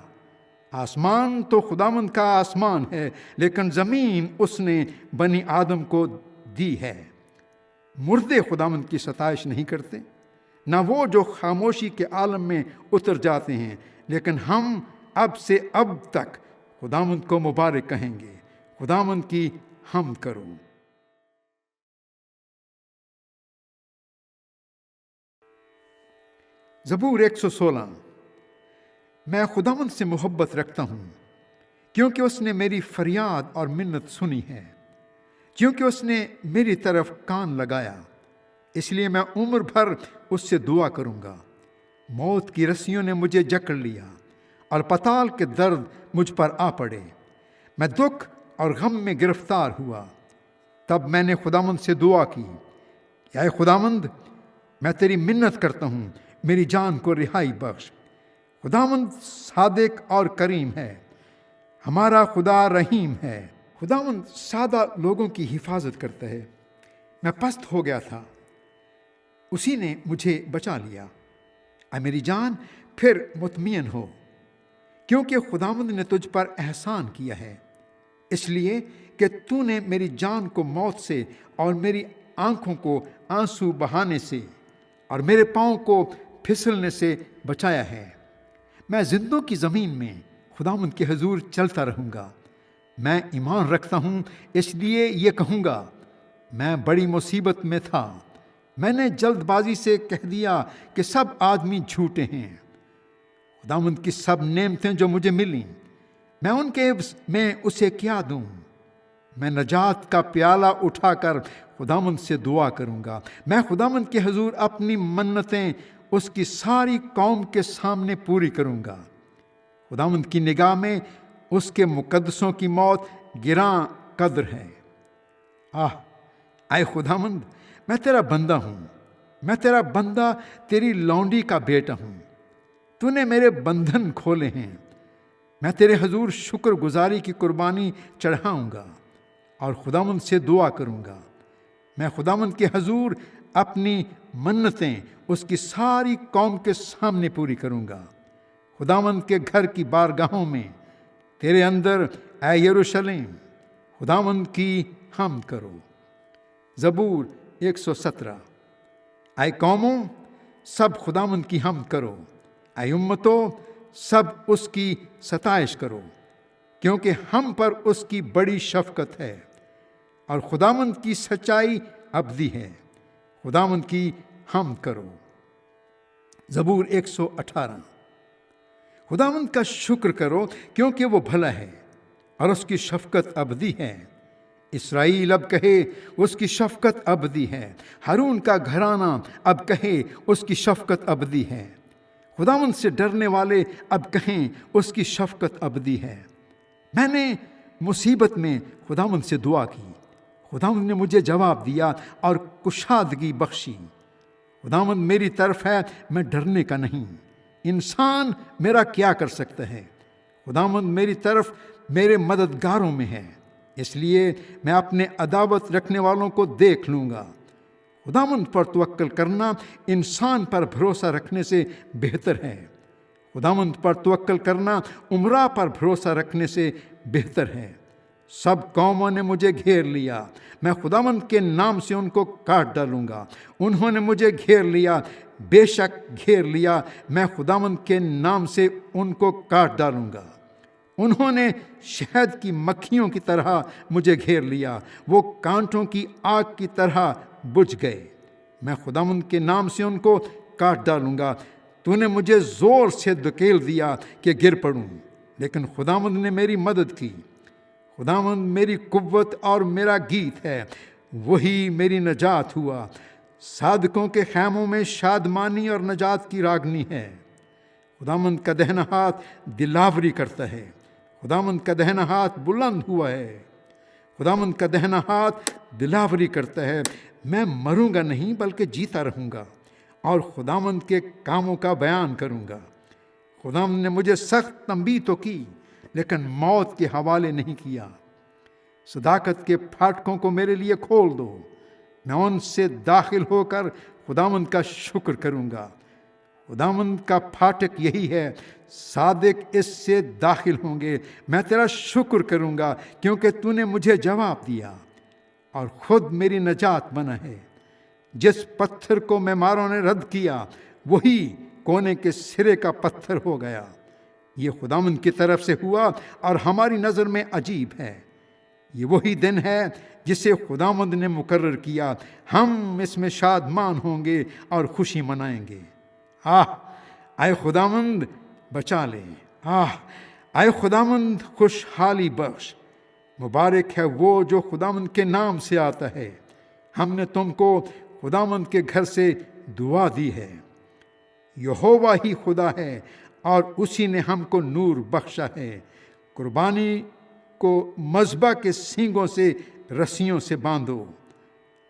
آسمان تو خداوند کا آسمان ہے، لیکن زمین اس نے بنی آدم کو دی ہے۔ مردے خداوند کی ستائش نہیں کرتے، نہ وہ جو خاموشی کے عالم میں اتر جاتے ہیں، لیکن ہم اب سے اب تک خداوند کو مبارک کہیں گے۔ خداوند کی حمد کرو۔ زبور 116۔ میں خداوند سے محبت رکھتا ہوں، کیونکہ اس نے میری فریاد اور منت سنی ہے، کیونکہ اس نے میری طرف کان لگایا، اس لیے میں عمر بھر اس سے دعا کروں گا۔ موت کی رسیوں نے مجھے جکڑ لیا اور پتال کے درد مجھ پر آ پڑے۔ میں دکھ اور غم میں گرفتار ہوا۔ تب میں نے خداوند سے دعا کی، اے خداوند میں تیری منت کرتا ہوں، میری جان کو رہائی بخش۔ خداوند صادق اور کریم ہے، ہمارا خدا رحیم ہے۔ خداوند سادہ لوگوں کی حفاظت کرتا ہے۔ میں پست ہو گیا تھا، اسی نے مجھے بچا لیا۔ اے میری جان پھر مطمئن ہو، کیونکہ خداوند نے تجھ پر احسان کیا ہے، اس لیے کہ تو نے میری جان کو موت سے اور میری آنکھوں کو آنسو بہانے سے اور میرے پاؤں کو پھسلنے سے بچایا ہے۔ میں زندوں کی زمین میں خداوند کے حضور چلتا رہوں گا۔ میں ایمان رکھتا ہوں، اس لیے یہ کہوں گا، میں بڑی مصیبت میں تھا۔ میں نے جلد بازی سے کہہ دیا کہ سب آدمی جھوٹے ہیں۔ خداوند کی سب نعمتیں جو مجھے ملیں، میں ان کے عوض میں اسے کیا دوں؟ میں نجات کا پیالہ اٹھا کر خداوند سے دعا کروں گا۔ میں خداوند کے حضور اپنی منتیں اس کی ساری قوم کے سامنے پوری کروں گا۔ خداوند کی نگاہ میں اس کے مقدسوں کی موت گراں قدر ہے۔ اے خداوند میں تیرا بندہ ہوں، میں تیرا بندہ تیری لونڈی کا بیٹا ہوں۔ تو نے میرے بندھن کھولے ہیں۔ میں تیرے حضور شکر گزاری کی قربانی چڑھاؤں گا اور خداوند سے دعا کروں گا۔ میں خداوند کے حضور اپنی منتیں اس کی ساری قوم کے سامنے پوری کروں گا۔ خداوند کے گھر کی بارگاہوں میں تیرے اندر اے یروشلم خداوند کی حمد کرو۔ زبور 117۔ اے قوموں سب خداوند کی حمد کرو، اے امتوں سب اس کی ستائش کرو۔ کیونکہ ہم پر اس کی بڑی شفقت ہے، اور خداوند کی سچائی ابدی ہے۔ خداوند کی حمد کرو۔ زبور 118۔ خداوند کا شکر کرو کیونکہ وہ بھلا ہے اور اس کی شفقت ابدی ہے۔ اسرائیل اب کہے اس کی شفقت ابدی ہے، ہارون کا گھرانہ اب کہے اس کی شفقت ابدی ہے۔ خداوند سے ڈرنے والے اب کہیں اس کی شفقت ابدی ہے۔ میں نے مصیبت میں خداوند سے دعا کی، خداوند نے مجھے جواب دیا اور کشادگی بخشی۔ خداوند میری طرف ہے، میں ڈرنے کا نہیں۔ انسان میرا کیا کر سکتا ہے؟ خداوند میری طرف میرے مددگاروں میں ہے، اس لیے میں اپنے عداوت رکھنے والوں کو دیکھ لوں گا۔ خداوند پر توکل کرنا انسان پر بھروسہ رکھنے سے بہتر ہے۔ خداوند پر توکل کرنا امراء پر بھروسہ رکھنے سے بہتر ہے۔ سب قوموں نے مجھے گھیر لیا، میں خداوند کے نام سے ان کو کاٹ ڈالوں گا۔ انہوں نے مجھے گھیر لیا، بے شک گھیر لیا، میں خداوند کے نام سے ان کو کاٹ ڈالوں گا۔ انہوں نے شہد کی مکھیوں کی طرح مجھے گھیر لیا، وہ کانٹوں کی آگ کی طرح بجھ گئے۔ میں خداوند کے نام سے ان کو کاٹ ڈالوں گا۔ تو نے مجھے زور سے دھکیل دیا کہ گر پڑوں، لیکن خداوند نے میری مدد کی۔ خداوند میری قوت اور میرا گیت ہے، وہی میری نجات ہوا۔ صادقوں کے خیموں میں شادمانی اور نجات کی راگنی ہے۔ خداوند کا دہنا ہاتھ دلاوری کرتا ہے، خداوند کا دہنا ہاتھ بلند ہوا ہے۔ خداوند کا دہنا ہاتھ دلاوری کرتا ہے، میں مروں گا نہیں بلکہ جیتا رہوں گا، اور خداوند کے کاموں کا بیان کروں گا۔ خداوند نے مجھے سخت تنبیہ تو کی، لیکن موت کے حوالے نہیں کیا۔ صداقت کے پھاٹکوں کو میرے لیے کھول دو، میں ان سے داخل ہو کر خداوند کا شکر کروں گا۔ خداوند کا پھاٹک یہی ہے، صادق اس سے داخل ہوں گے۔ میں تیرا شکر کروں گا کیونکہ تو نے مجھے جواب دیا اور خود میری نجات بنا ہے۔ جس پتھر کو معماروں نے رد کیا، وہی کونے کے سرے کا پتھر ہو گیا۔ یہ خداوند کی طرف سے ہوا اور ہماری نظر میں عجیب ہے۔ یہ وہی دن ہے جسے خداوند نے مقرر کیا، ہم اس میں شادمان ہوں گے اور خوشی منائیں گے۔ اے خداوند بچا لے، اے خداوند خوشحالی بخش۔ مبارک ہے وہ جو خداوند کے نام سے آتا ہے۔ ہم نے تم کو خداوند کے گھر سے دعا دی ہے۔ یہوہ ہی خدا ہے اور اسی نے ہم کو نور بخشا ہے۔ قربانی کو مذبح کے سینگوں سے رسیوں سے باندھو۔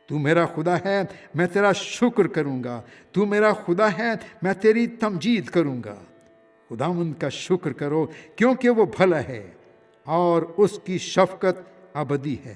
تو میرا خدا ہے، میں تیرا شکر کروں گا۔ تو میرا خدا ہے، میں تیری تمجید کروں گا۔ خداوند کا شکر کرو کیونکہ وہ بھلا ہے اور اس کی شفقت ابدی ہے۔